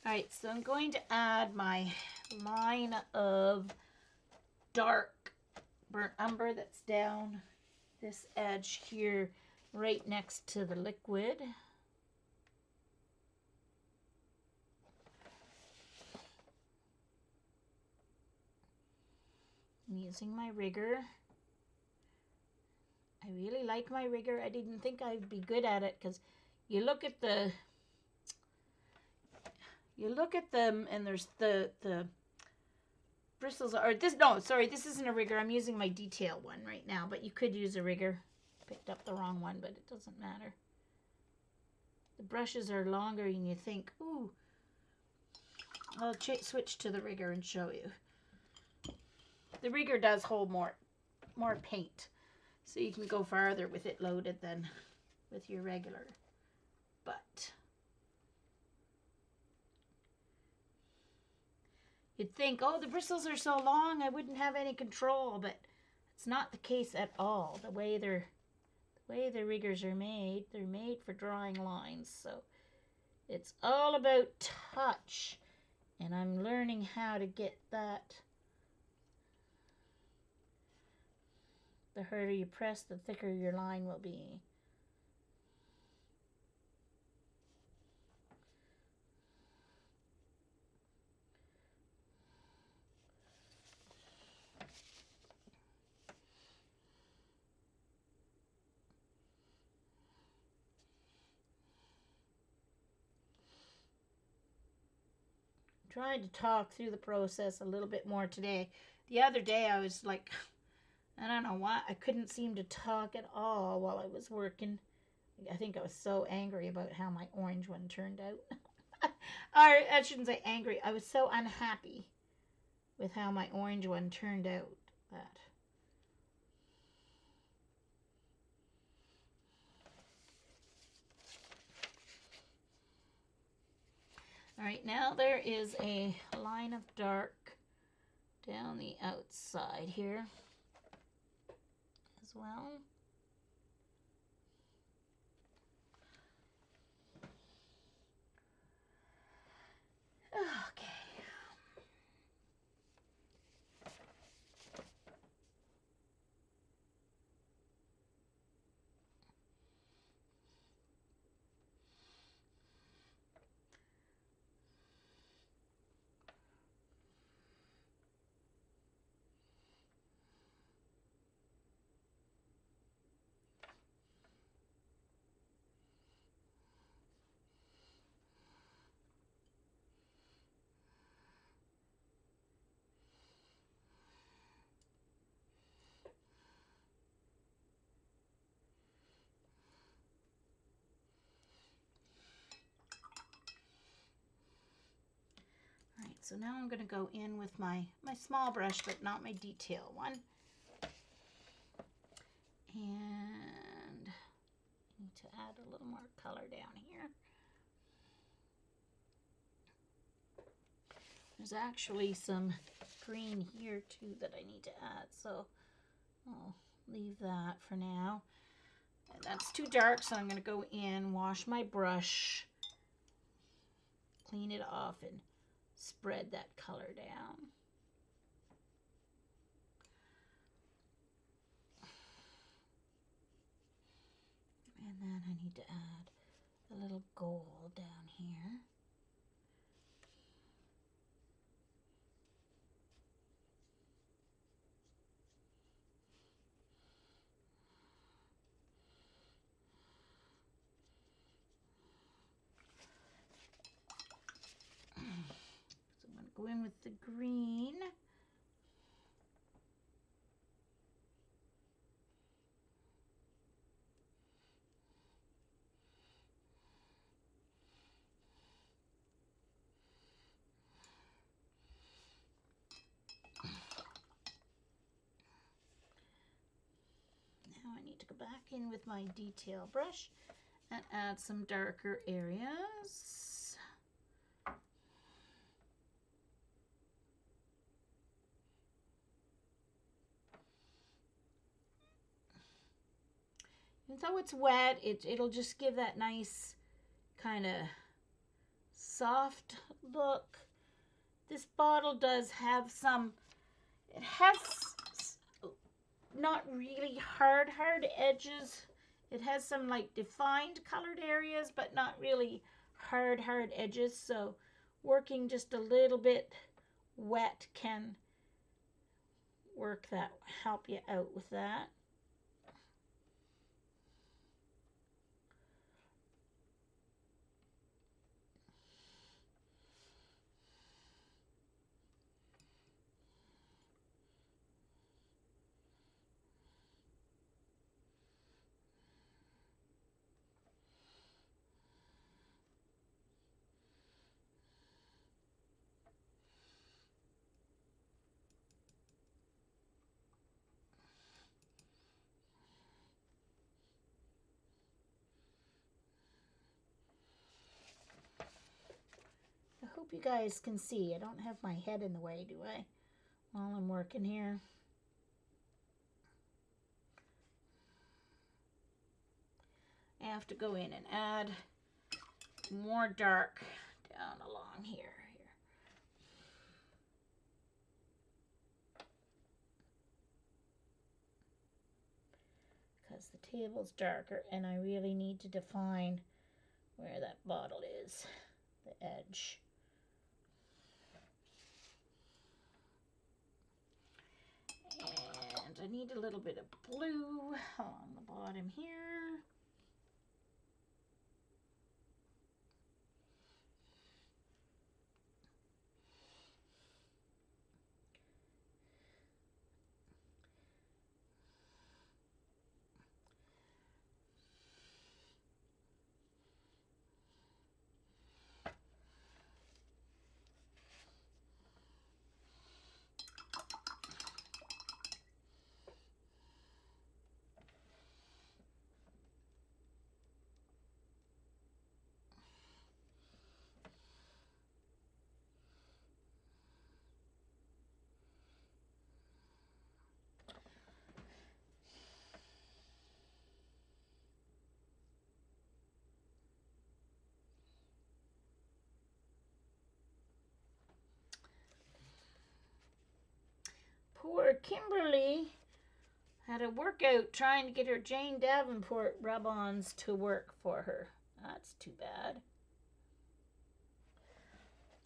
S1: All right, so I'm going to add my line of dark burnt umber that's down this edge here right next to the liquid. I'm using my rigger. I really like my rigger. I didn't think I'd be good at it because you look at them and there's the bristles are this. No, sorry, this isn't a rigger. I'm using my detail one right now, but you could use a rigger. Picked up the wrong one, but it doesn't matter. The brushes are longer than you think. Ooh, I'll switch to the rigger and show you. The rigger does hold more paint, so you can go farther with it loaded than with your regular. But you'd think, oh, the bristles are so long, I wouldn't have any control, but it's not the case at all. The way the riggers are made, they're made for drawing lines, so it's all about touch, and I'm learning how to get that. The harder you press, the thicker your line will be. Trying to talk through the process a little bit more today. The other day I was like, I don't know why, I couldn't seem to talk at all while I was working. I think I was so angry about how my orange one turned out. Or I shouldn't say angry. I was so unhappy with how my orange one turned out that. All right, now there is a line of dark down the outside here as well. Okay. So now I'm going to go in with my small brush, but not my detail one. And I need to add a little more color down here. There's actually some green here too that I need to add, so I'll leave that for now. And that's too dark, so I'm going to go in, wash my brush, clean it off, and spread that color down. And then I need to add a little gold down here. go in with the green. Now I need to go back in with my detail brush and add some darker areas. And though it's wet, it'll just give that nice kind of soft look. This bottle does have some, it has not really hard edges. It has some like defined colored areas, but not really hard edges. So working just a little bit wet can help you out with that. I hope you guys can see. I don't have my head in the way, do I? While I'm working here. I have to go in and add more dark down along here. Because the table's darker and I really need to define where that bottle is, the edge. And I need a little bit of blue on the bottom here. Poor Kimberly had a workout trying to get her Jane Davenport rub-ons to work for her. That's too bad.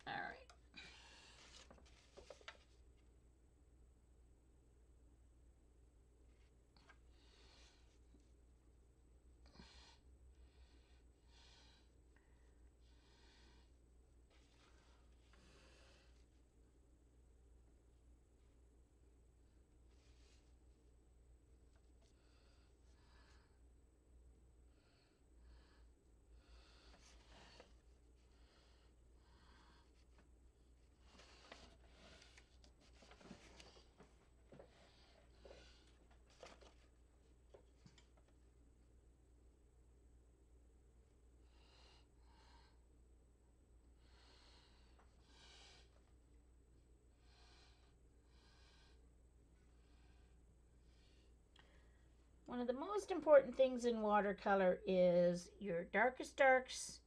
S1: All right. One of the most important things in watercolor is your darkest darks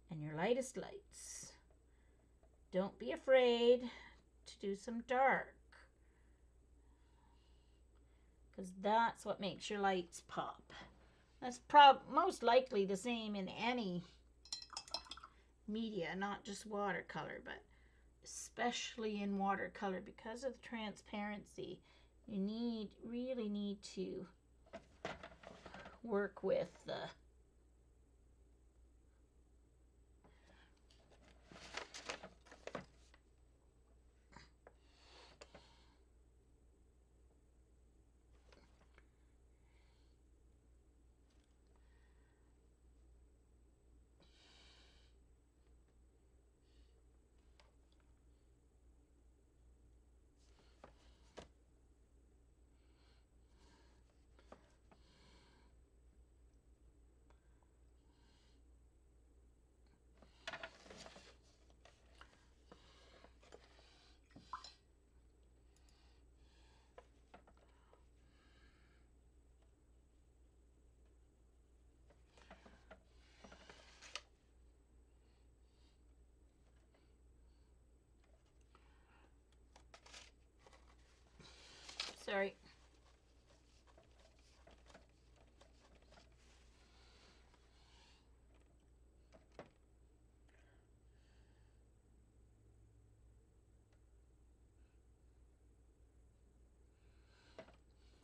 S1: and your lightest lights. Don't be afraid to do some dark, because that's what makes your lights pop. That's most likely the same in any media, not just watercolor, but especially in watercolor because of the transparency. You really need to work with the sorry.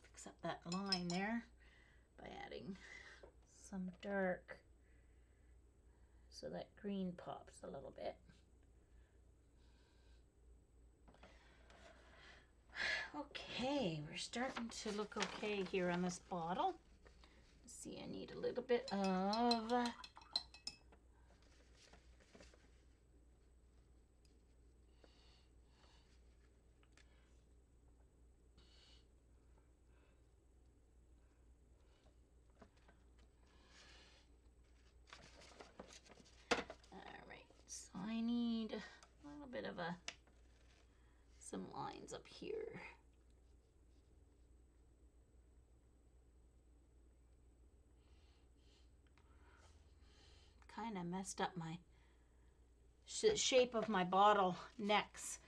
S1: Fix up that line there by adding some dark so that green pops a little bit. Okay, we're starting to look okay here on this bottle. Let's see, I need a little bit of so I need a little bit of some lines up here. Kind of messed up my shape of my bottle necks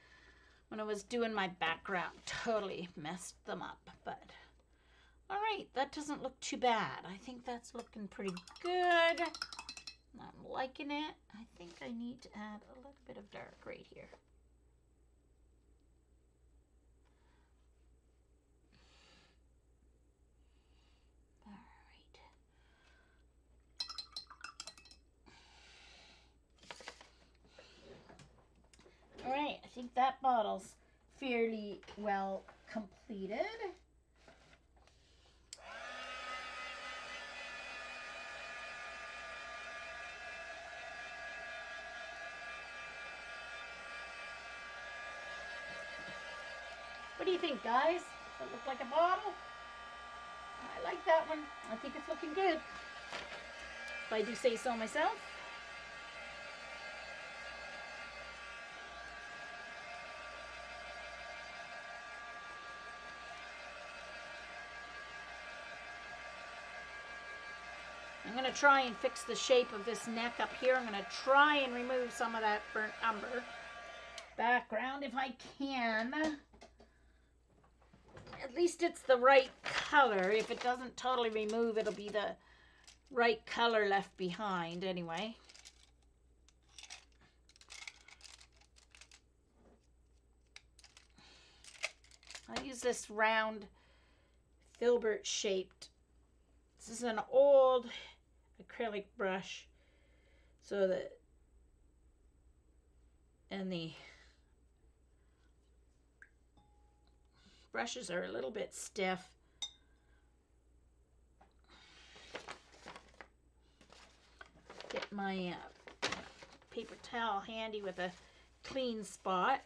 S1: when I was doing my background. Totally messed them up, but all right, that doesn't look too bad. I think that's looking pretty good. I'm liking it. I think I need to add a little bit of dark right here. All right, I think that bottle's fairly well completed. What do you think, guys? Does it look like a bottle? I like that one. I think it's looking good, if I do say so myself. I'm going to try and fix the shape of this neck up here. I'm going to try and remove some of that burnt umber background if I can. At least it's the right color. If it doesn't totally remove, it'll be the right color left behind anyway. I use this round filbert shaped. This is an old acrylic brush, so that, and the brushes are a little bit stiff. Get my paper towel handy with a clean spot.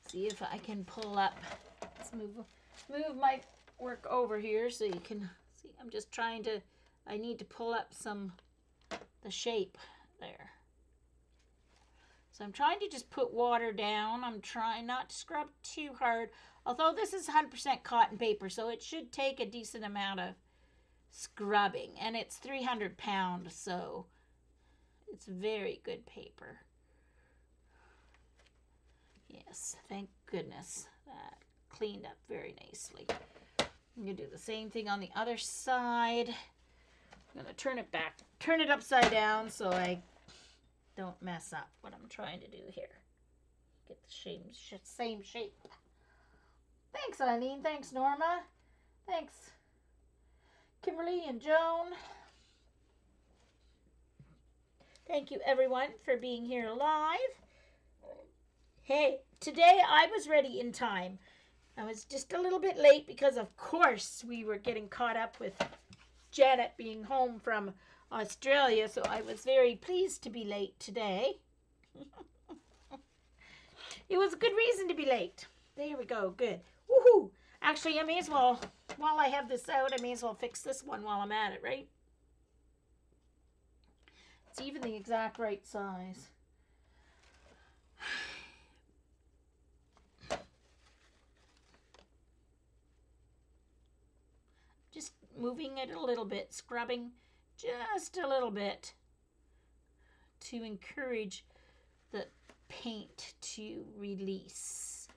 S1: See if I can pull up. Let's move my work over here so you can see. I'm just trying to, I need to pull up the shape there. So I'm trying to just put water down. I'm trying not to scrub too hard. Although this is 100% cotton paper, so it should take a decent amount of scrubbing. And it's 300 pounds, so it's very good paper. Yes, thank goodness. That cleaned up very nicely. I'm going to do the same thing on the other side. I'm going to turn it back, turn it upside down so I don't mess up what I'm trying to do here. Get the same shape. Thanks, Eileen. Thanks, Norma. Thanks, Kimberly and Joan. Thank you, everyone, for being here live. Hey, today I was ready in time. I was just a little bit late because, of course, we were getting caught up with Janet being home from Australia, so I was very pleased to be late today. It was a good reason to be late. There we go, good. Woohoo! Actually, I may as well, while I have this out, I may as well fix this one while I'm at it, right? It's even the exact right size. Just moving it a little bit, scrubbing just a little bit to encourage the paint to release.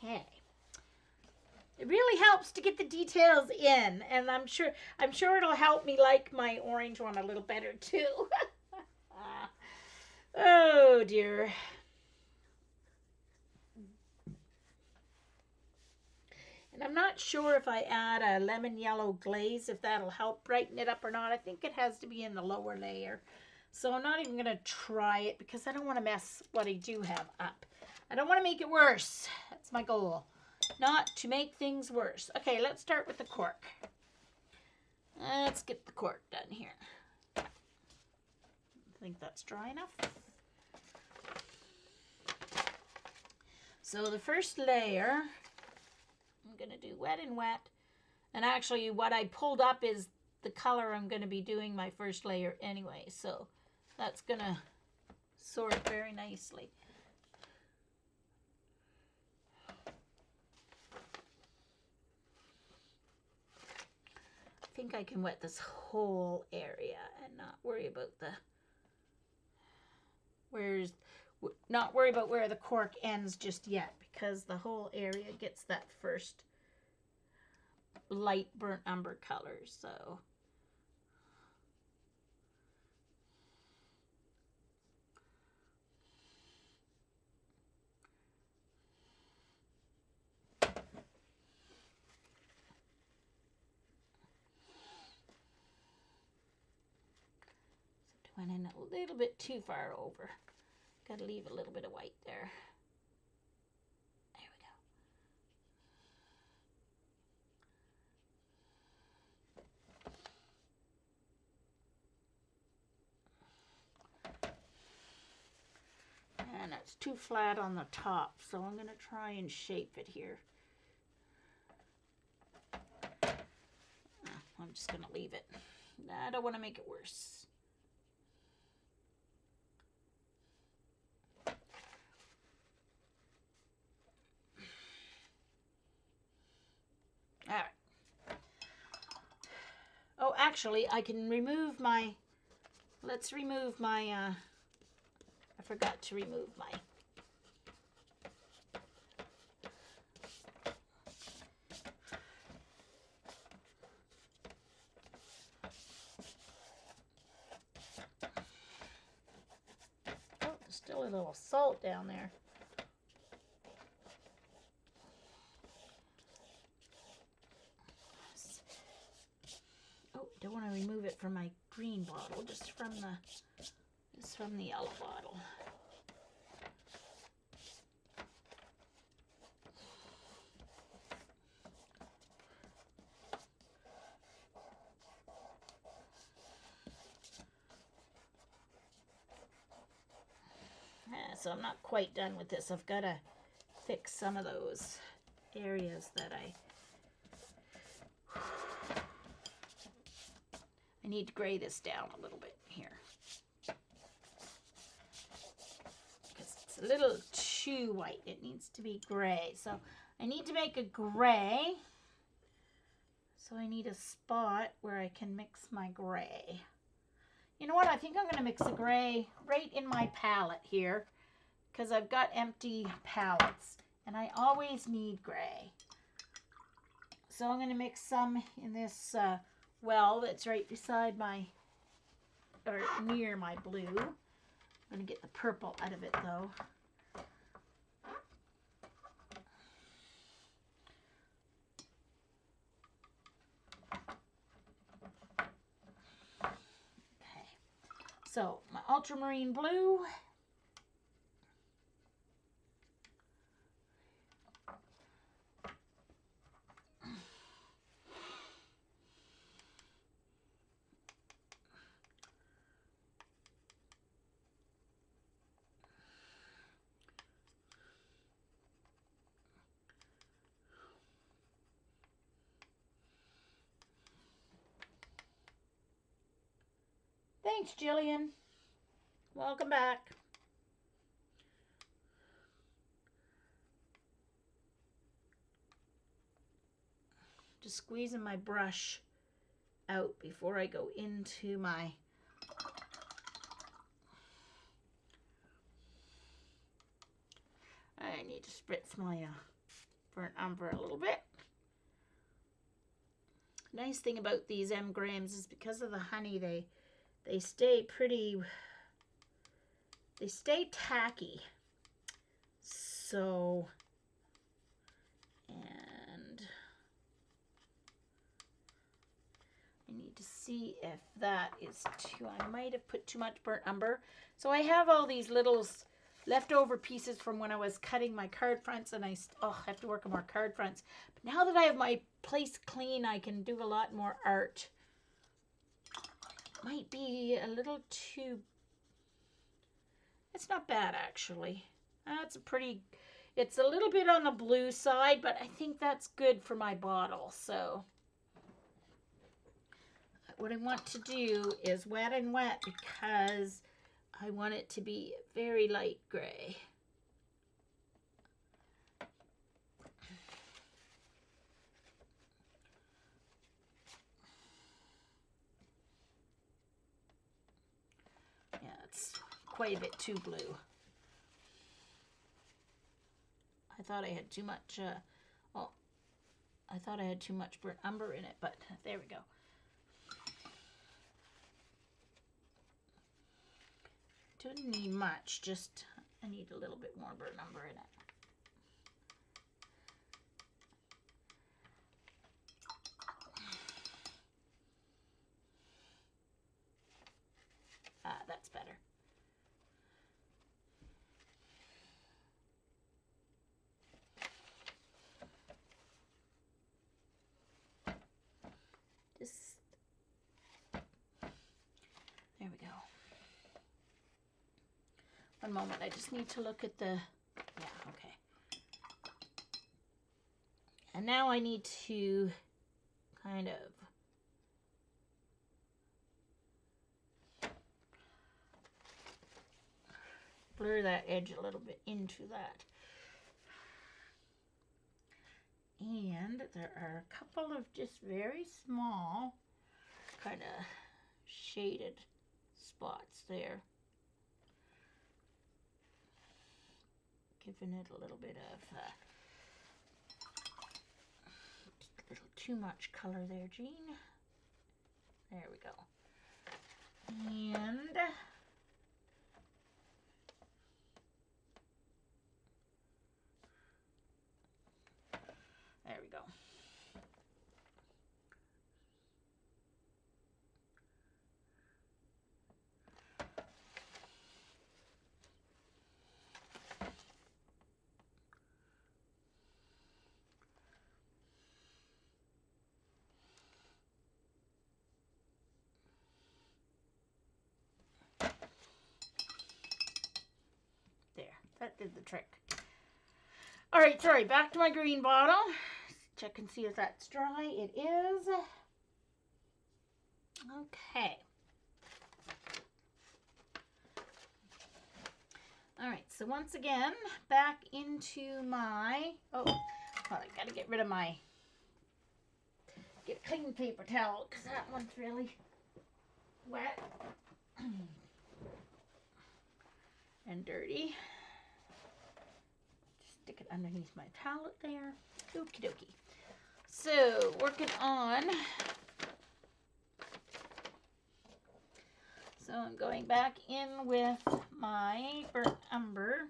S1: Okay. It really helps to get the details in, and I'm sure it'll help me like my orange one a little better too. Oh dear. And I'm not sure if I add a lemon yellow glaze, if that'll help brighten it up or not. I think it has to be in the lower layer. So I'm not even going to try it because I don't want to mess what I do have up. I don't want to make it worse. That's my goal. Not to make things worse. Okay, let's start with the cork. Let's get the cork done here. I think that's dry enough. So the first layer, I'm going to do wet and wet. And actually what I pulled up is the color I'm going to be doing my first layer anyway. So that's going to sort very nicely. I think I can wet this whole area and not worry about not worry about where the cork ends just yet, because the whole area gets that first light burnt umber color. So went in a little bit too far over. Got to leave a little bit of white there. There we go. And it's too flat on the top, so I'm going to try and shape it here. I'm just going to leave it. I don't want to make it worse. All right. Oh, actually, I can remove my, let's remove my, I forgot to remove my, oh, there's still a little salt down there. Don't want to remove it from my green bottle, just from the yellow bottle. So I'm not quite done with this. I've got to fix some of those areas that I need to gray this down a little bit here, because it's a little too white. It needs to be gray. So I need to make a gray. So I need a spot where I can mix my gray. You know what? I think I'm going to mix the gray right in my palette here, because I've got empty palettes and I always need gray. So I'm going to mix some in this well that's right beside my, or near my blue. I'm going to get the purple out of it though. Okay, so my ultramarine blue. Thanks, Jillian. Welcome back. Just squeezing my brush out before I go into my I need to spritz my burnt umber a little bit. Nice thing about these M-grams is because of the honey, they stay they stay tacky. So, and I need to see if that is too, I might have put too much burnt umber. So I have all these little leftover pieces from when I was cutting my card fronts, and I have to work on more card fronts. But now that I have my place clean, I can do a lot more art. Might be a little too, it's not bad actually. That's a pretty, it's a little bit on the blue side, but I think that's good for my bottle. So what I want to do is wet and wet because I want it to be very light gray. Yeah, it's quite a bit too blue. I thought I had too much, I thought I had too much burnt umber in it, but there we go. Didn't need much, just I need a little bit more burnt umber in it. That's better. Just, there we go. One moment, I just need to look at the, yeah, okay. And now I need to kind of blur that edge a little bit into that. And there are a couple of just very small kind of shaded spots there. Giving it a little bit of, just a little too much color there, Jean. There we go. And there we go. There, that did the trick. All right, sorry, back to my green bottle. Check and see if that's dry. It is. Okay. All right, so once again, back into my, well, I gotta get rid of my, get a clean paper towel because that one's really wet and dirty. Just stick it underneath my palette there. Okie dokie. So, working on, so I'm going back in with my burnt umber.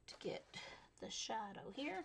S1: To get the shadow here.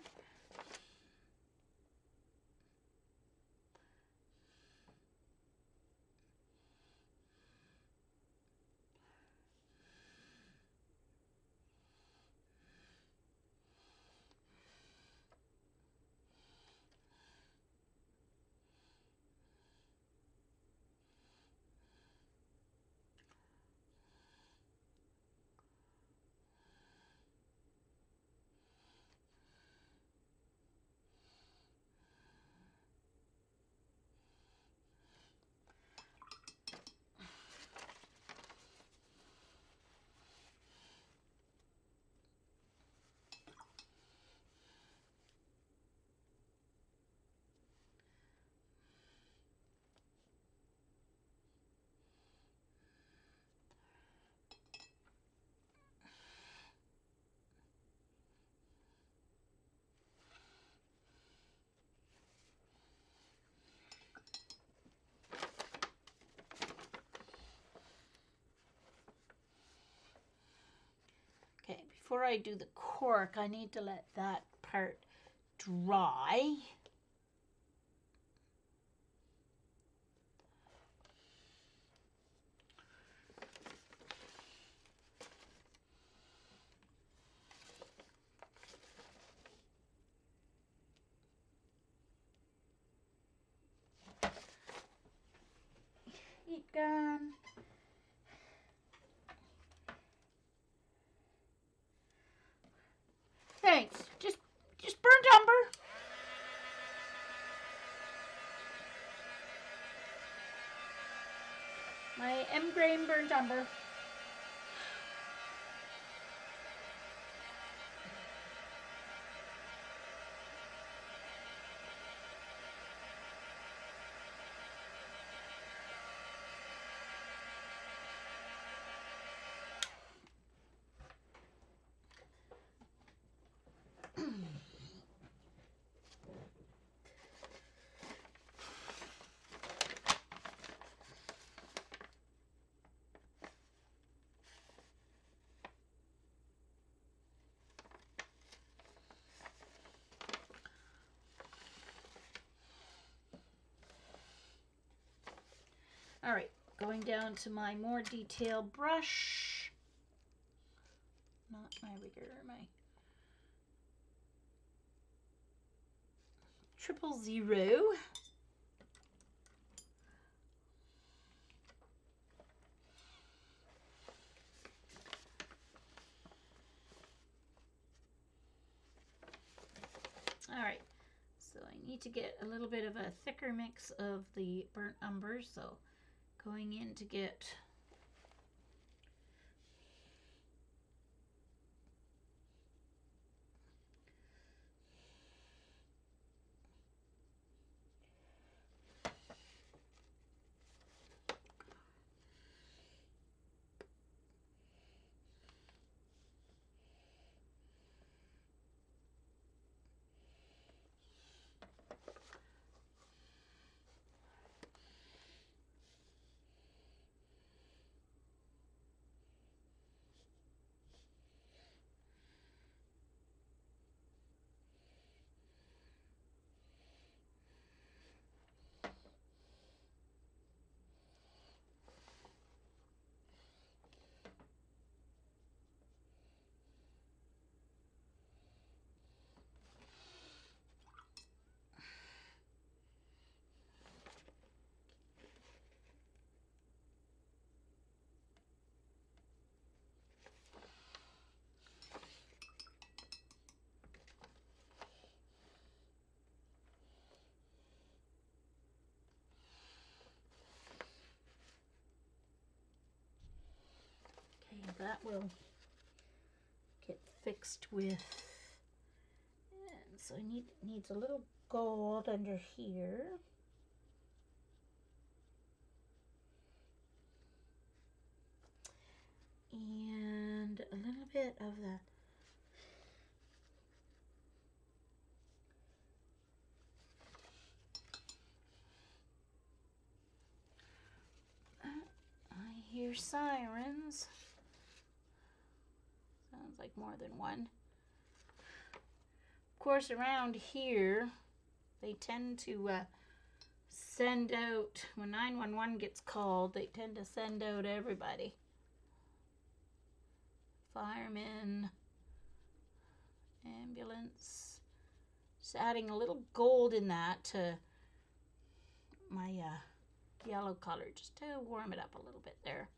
S1: before I do the cork, I need to let that part dry. Heat gun. Thanks. Just burnt umber. My M grain burnt umber. All right, going down to my more detailed brush. Not my regular, my 000. All right, so I need to get a little bit of a thicker mix of the burnt umber, so going in to get that will get fixed with, and so it needs a little gold under here. And a little bit of the I hear sirens. Sounds like more than one. Of course, around here, they tend to send out, when 911 gets called, they tend to send out everybody. Firemen, ambulance. Just adding a little gold in that to my yellow color, just to warm it up a little bit there.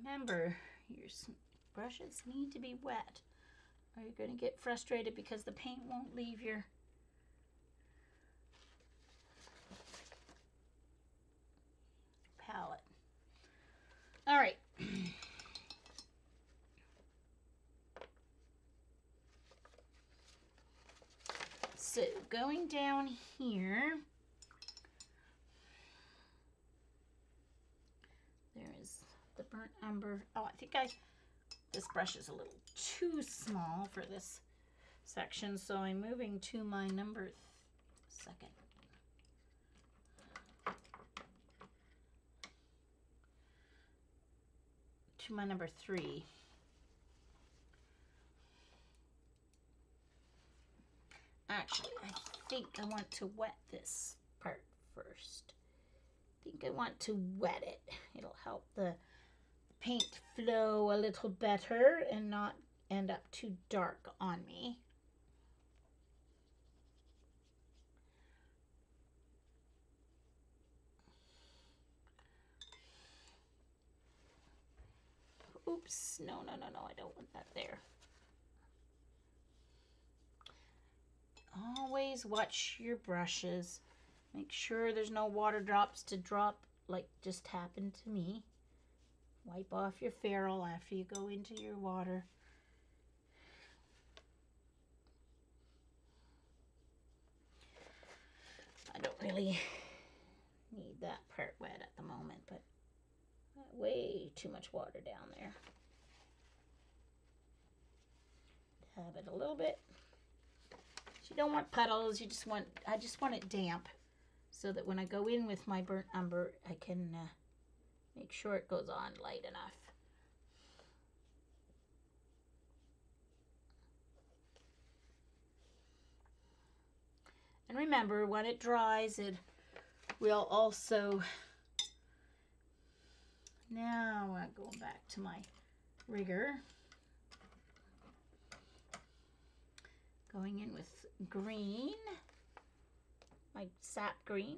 S1: Remember, your brushes need to be wet, or you're going to get frustrated because the paint won't leave your palette. All right. So going down here, there is the burnt umber. Oh, I think this brush is a little too small for this section, so I'm moving to my number second. To my number 3. Actually, I think I want to wet this part first. I think I want to wet it. It'll help the paint flow a little better and not end up too dark on me. Oops, no, I don't want that there. Always watch your brushes. Make sure there's no water drops to drop like just happened to me. Wipe off your ferrule after you go into your water. I don't really need that part wet at the moment, but way too much water down there. Dab it a little bit. You don't want puddles, I just want it damp so that when I go in with my burnt umber, I can make sure it goes on light enough. And remember, when it dries, it will also, now I'm going back to my rigger. Going in with green, my sap green.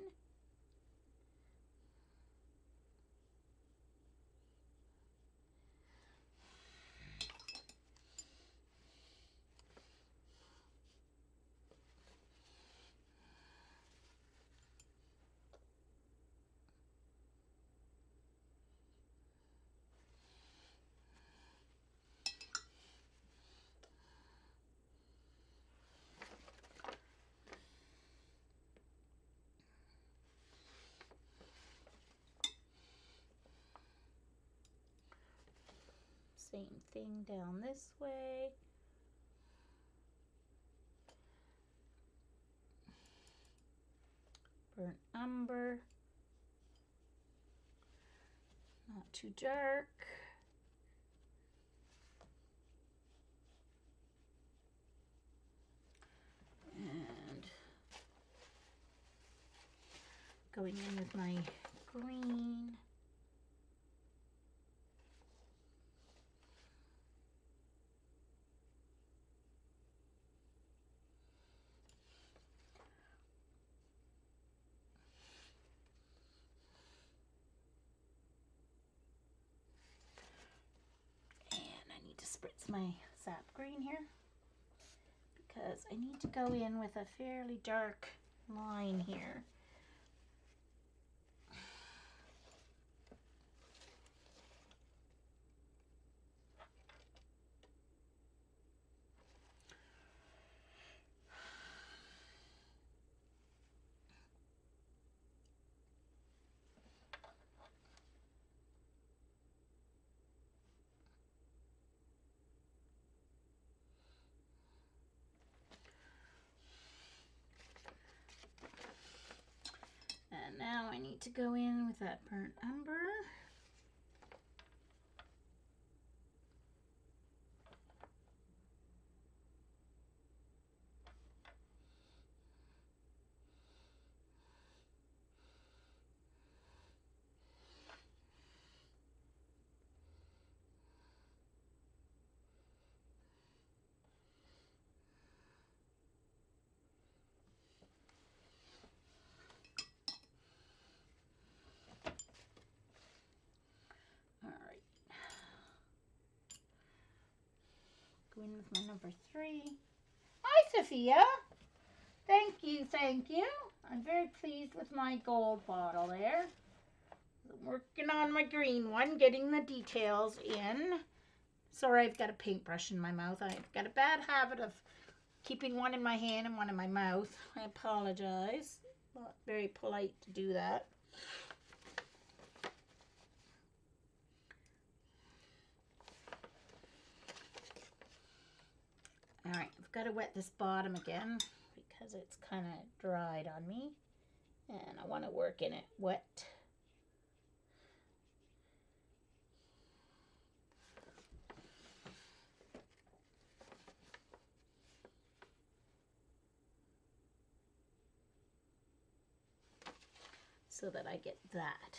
S1: Same thing down this way. Burnt umber. Not too dark. And going in with my green. Spritz my sap green here because I need to go in with a fairly dark line here. And now I need to go in with that burnt umber. Go in with my number 3. Hi, Sophia. Thank you, thank you. I'm very pleased with my gold bottle there. I'm working on my green one, getting the details in. Sorry, I've got a paintbrush in my mouth. I've got a bad habit of keeping one in my hand and one in my mouth. I apologize. Not very polite to do that. All right, I've got to wet this bottom again because it's kind of dried on me. And I want to work in it wet. So that I get that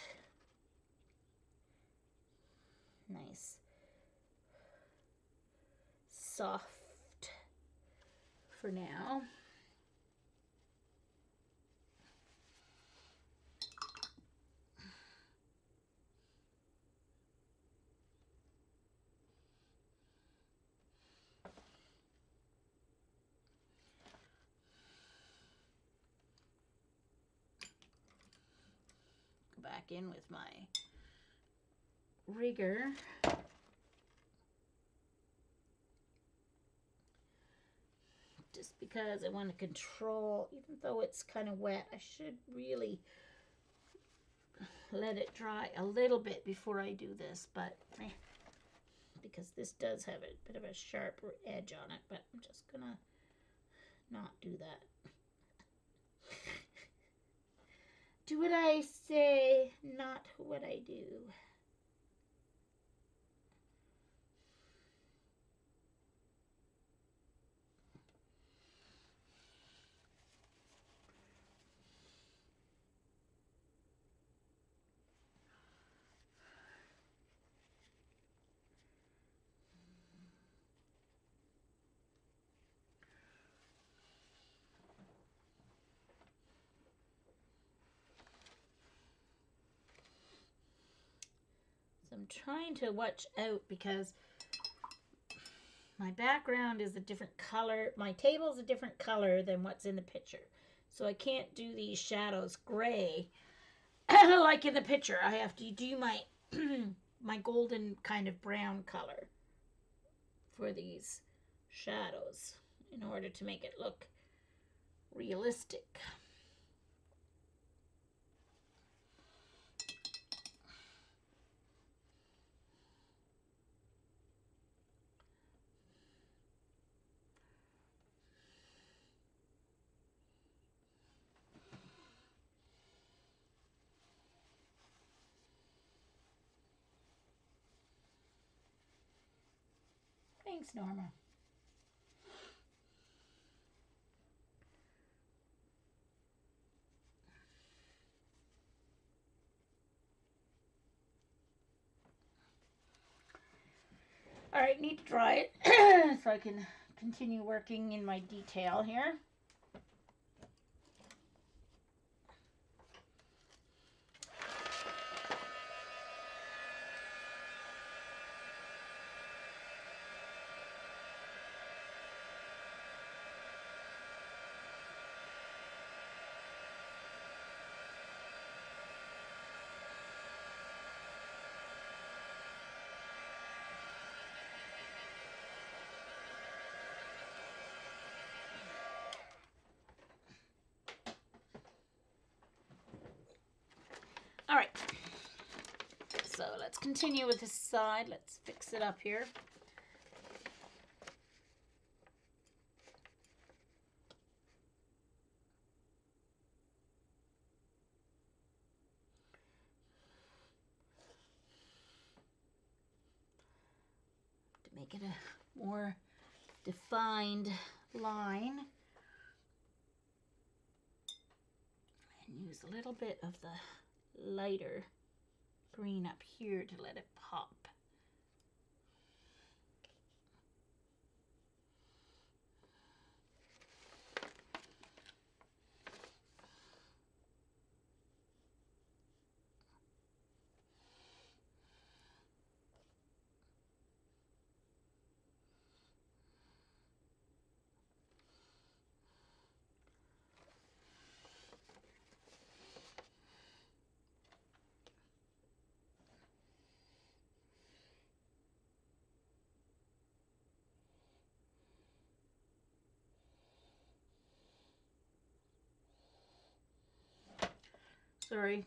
S1: nice, soft for now. Back in with my rigger. Just because I want to control, even though it's kind of wet, I should really let it dry a little bit before I do this, but because this does have a bit of a sharp edge on it, but I'm just gonna not do that. Do what I say, not what I do. I'm trying to watch out because my background is a different color. My table is a different color than what's in the picture. So I can't do these shadows gray like in the picture. I have to do my my golden kind of brown color for these shadows in order to make it look realistic. Thanks, Norma. All right, need to dry it so I can continue working in my detail here. All right, so let's continue with this side. Let's fix it up here. To make it a more defined line. And use a little bit of the lighter green up here to let it pop. Sorry.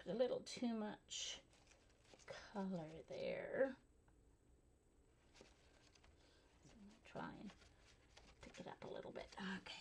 S1: a little too much color there. So I'm going to try and pick it up a little bit. Okay.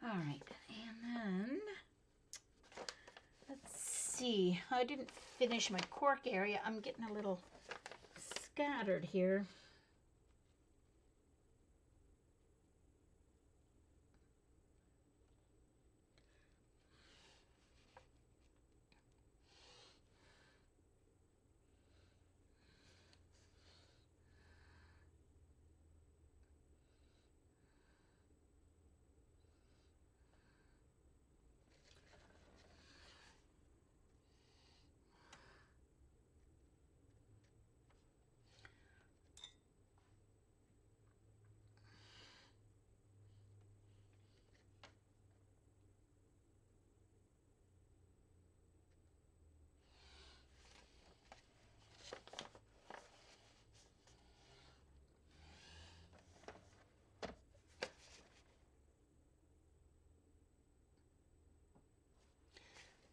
S1: All right, and then let's see. I didn't finish my cork area. I'm getting a little scattered here.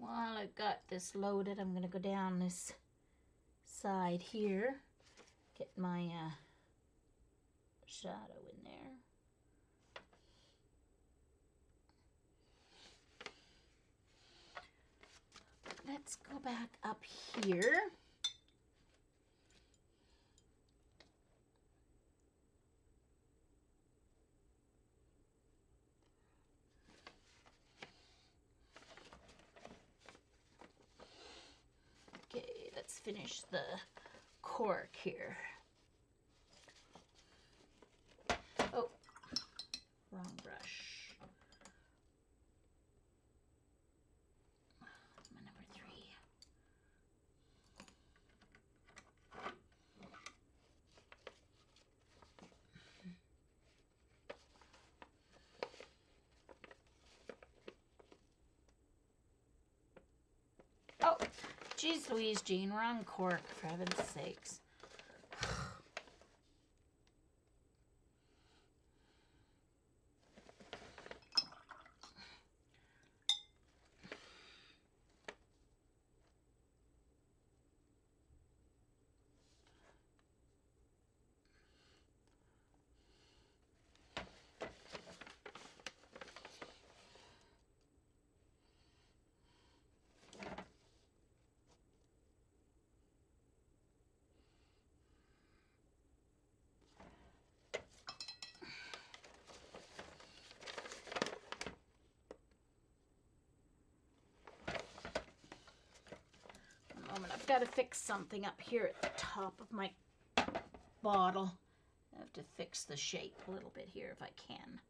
S1: While I've got this loaded, I'm going to go down this side here, get my shadow in there. Let's go back up here. Okay, let's finish the cork here. Oh, wrong brush. That's my number 3. Oh, geez Louise, Jean, wrong cork, for heaven's sakes. I've got to fix something up here at the top of my bottle. I have to fix the shape a little bit here if I can.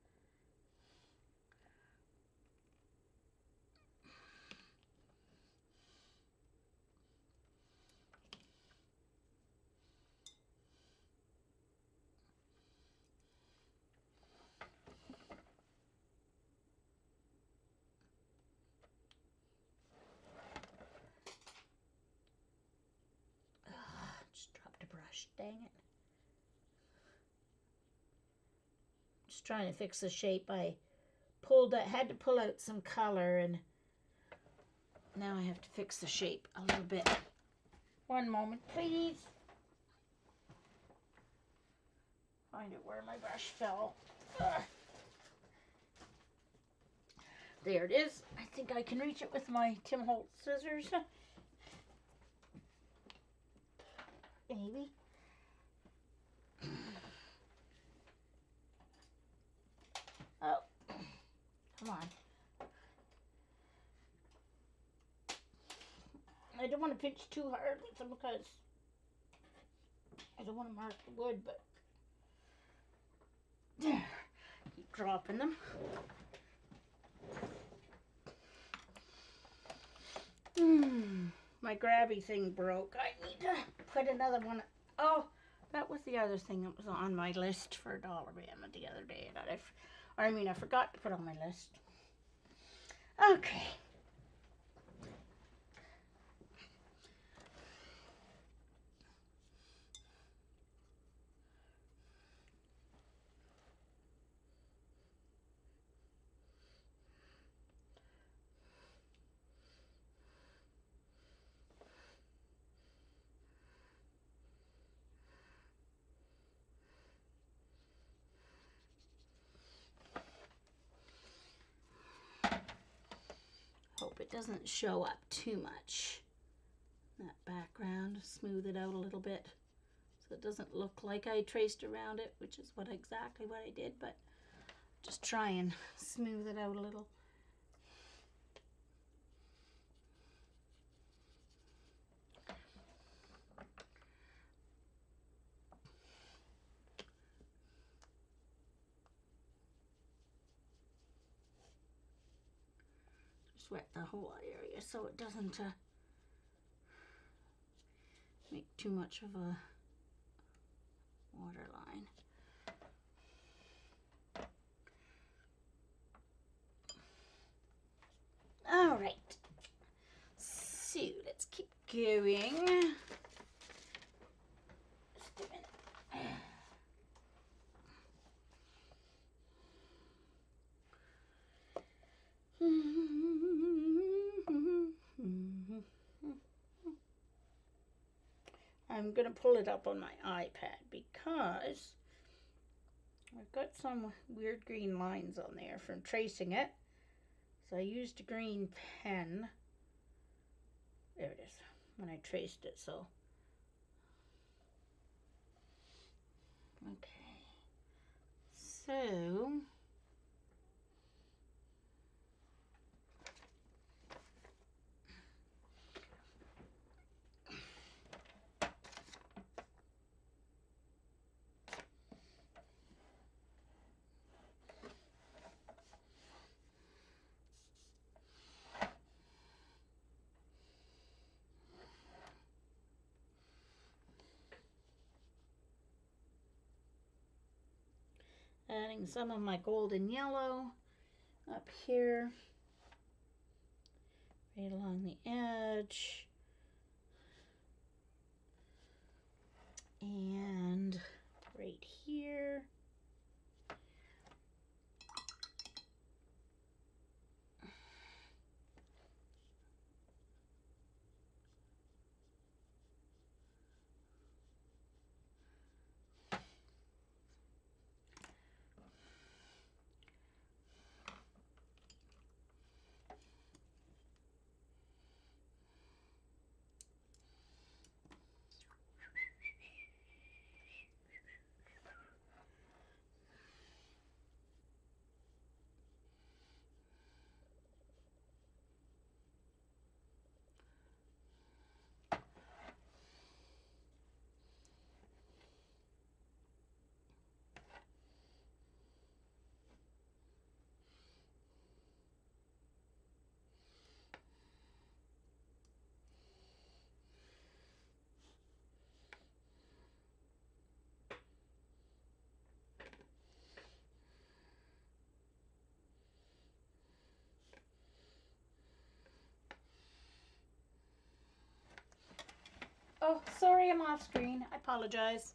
S1: Just dropped a brush, dang it. Just trying to fix the shape. I had to pull out some color, and now I have to fix the shape a little bit. One moment, please. Find it where my brush fell. Ugh. There it is. I think I can reach it with my Tim Holtz scissors. Maybe. Oh, come on. I don't want to pinch too hard with them because I don't want to mark the wood, but there. Keep dropping them. my grabby thing broke. I need to put another one. Oh, that was the other thing that was on my list for Dollarama the other day that I forgot to put on my list. Okay. Hope it doesn't show up too much. That background, smooth it out a little bit so it doesn't look like I traced around it, which is exactly what I did, but just try and smooth it out a little. Just wet the whole area so it doesn't make too much of a water line. All right, so let's keep going. I'm going to pull it up on my iPad because I've got some weird green lines on there from tracing it. So I used a green pen. There it is, when I traced it, so. Okay. So. Adding some of my golden yellow up here, right along the edge, and right here. Oh, sorry, I'm off screen. I apologize.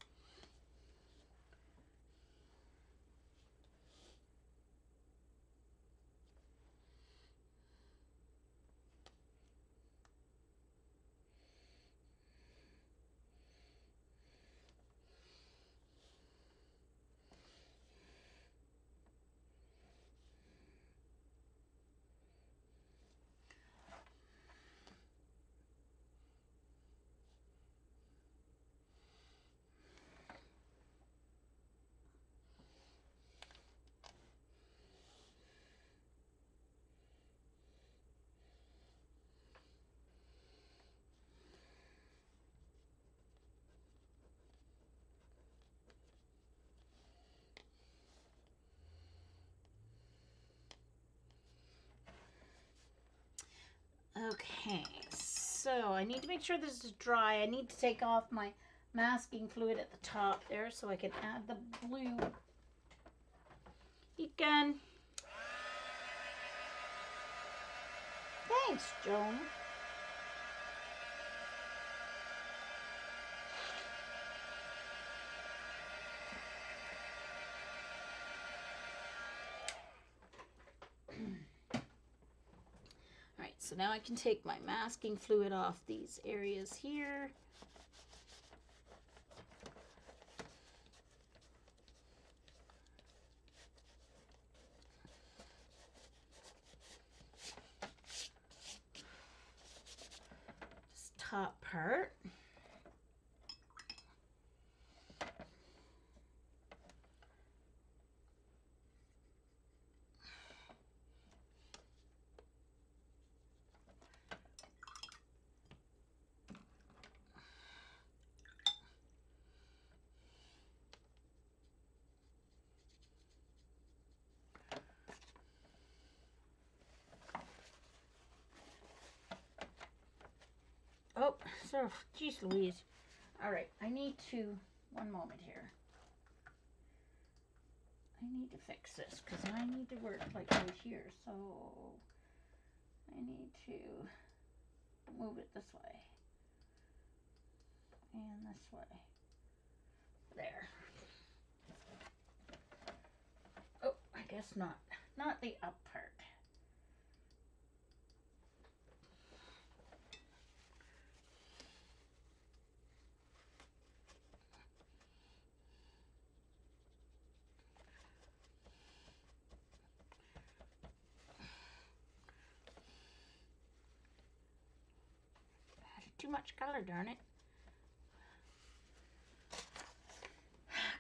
S1: Okay, so I need to make sure this is dry. I need to take off my masking fluid at the top there so I can add the blue. Heat gun. Thanks, Joan. Alright, so now I can take my masking fluid off these areas here. This top part. Oh, so, geez Louise. Alright, I need to, one moment here. I need to fix this because I need to work like right here. So, I need to move it this way. And this way. There. Oh, I guess not. Not the up part. Too much color, darn it.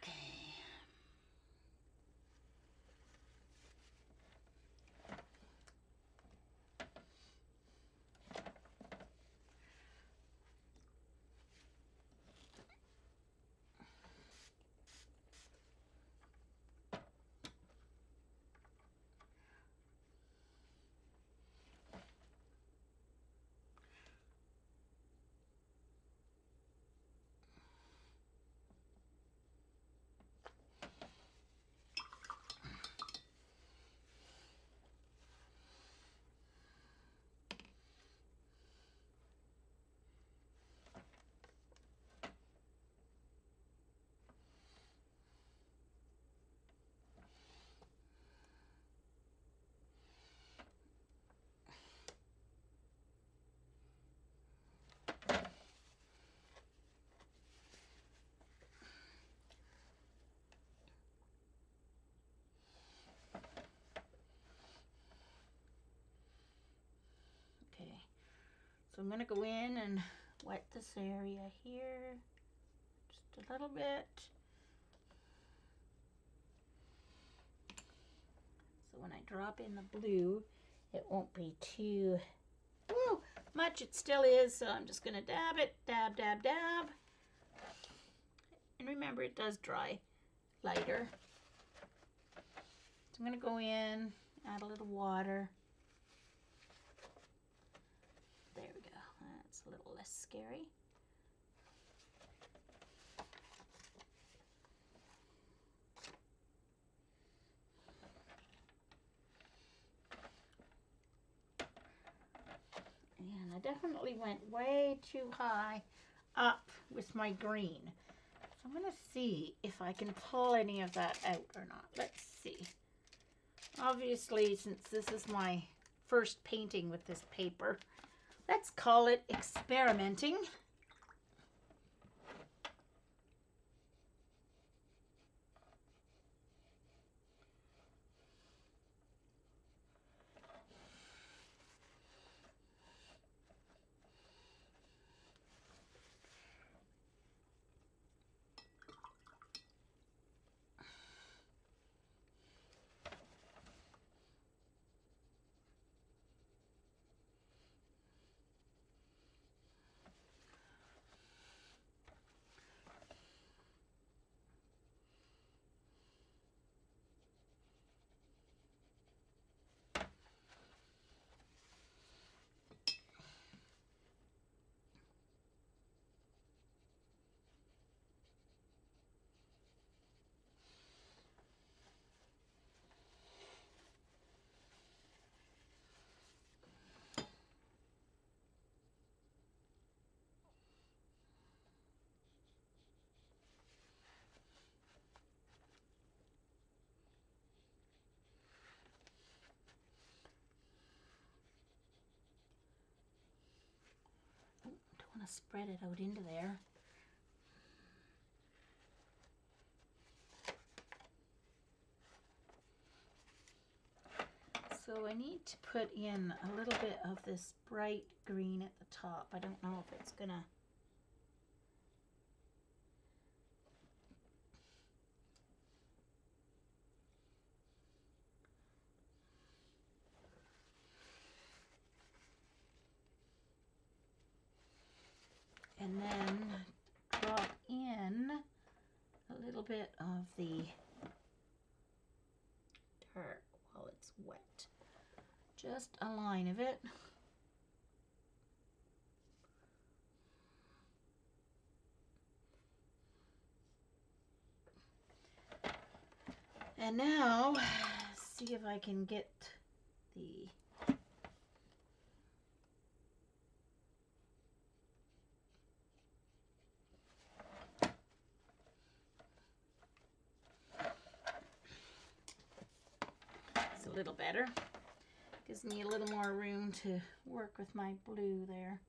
S1: Okay. So I'm going to go in and wet this area here just a little bit. So when I drop in the blue, it won't be too much. It still is, so I'm just going to dab it, dab, dab, dab. And remember, it does dry lighter. So I'm going to go in, add a little water. There we go. That's a little less scary. And I definitely went way too high up with my green. So I'm going to see if I can pull any of that out or not. Let's see. Obviously, since this is my first painting with this paper, let's call it experimenting. want to spread it out into there. So I need to put in a little bit of this bright green at the top. I don't know if it's gonna... And then drop in a little bit of the dark while it's wet. Just a line of it. And now, see if I can get the it's a little better. Gives me a little more room to work with my blue there.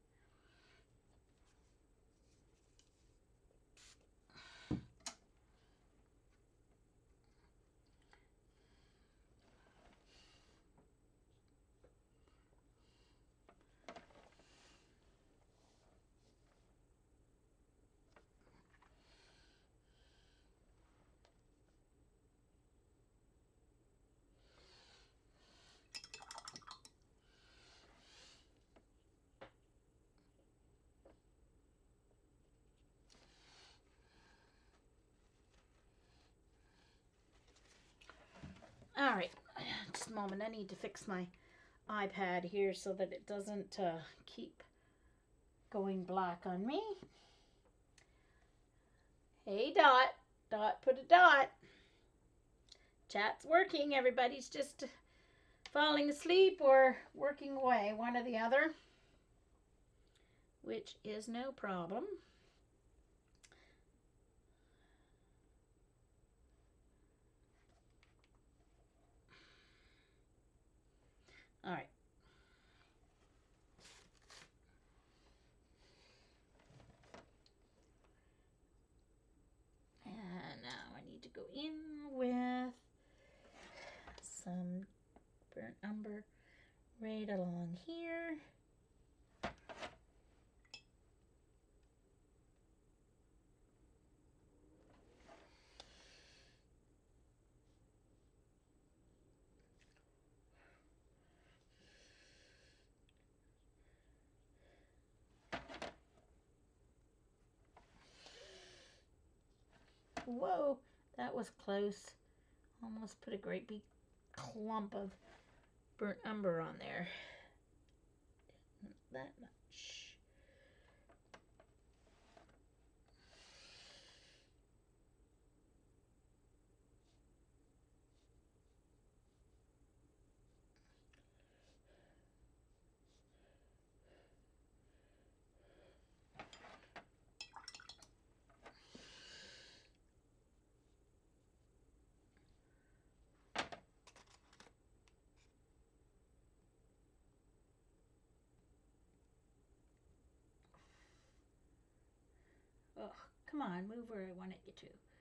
S1: All right, just a moment. I need to fix my iPad here so that it doesn't keep going black on me. Hey, Dot. Dot, put a dot. Chat's working. Everybody's just falling asleep or working away, one or the other, which is no problem. All right. And now I need to go in with some burnt umber right along here. Whoa, that was close. Almost put a great big clump of burnt umber on there. Not that much. Oh, come on, move where I want it you to.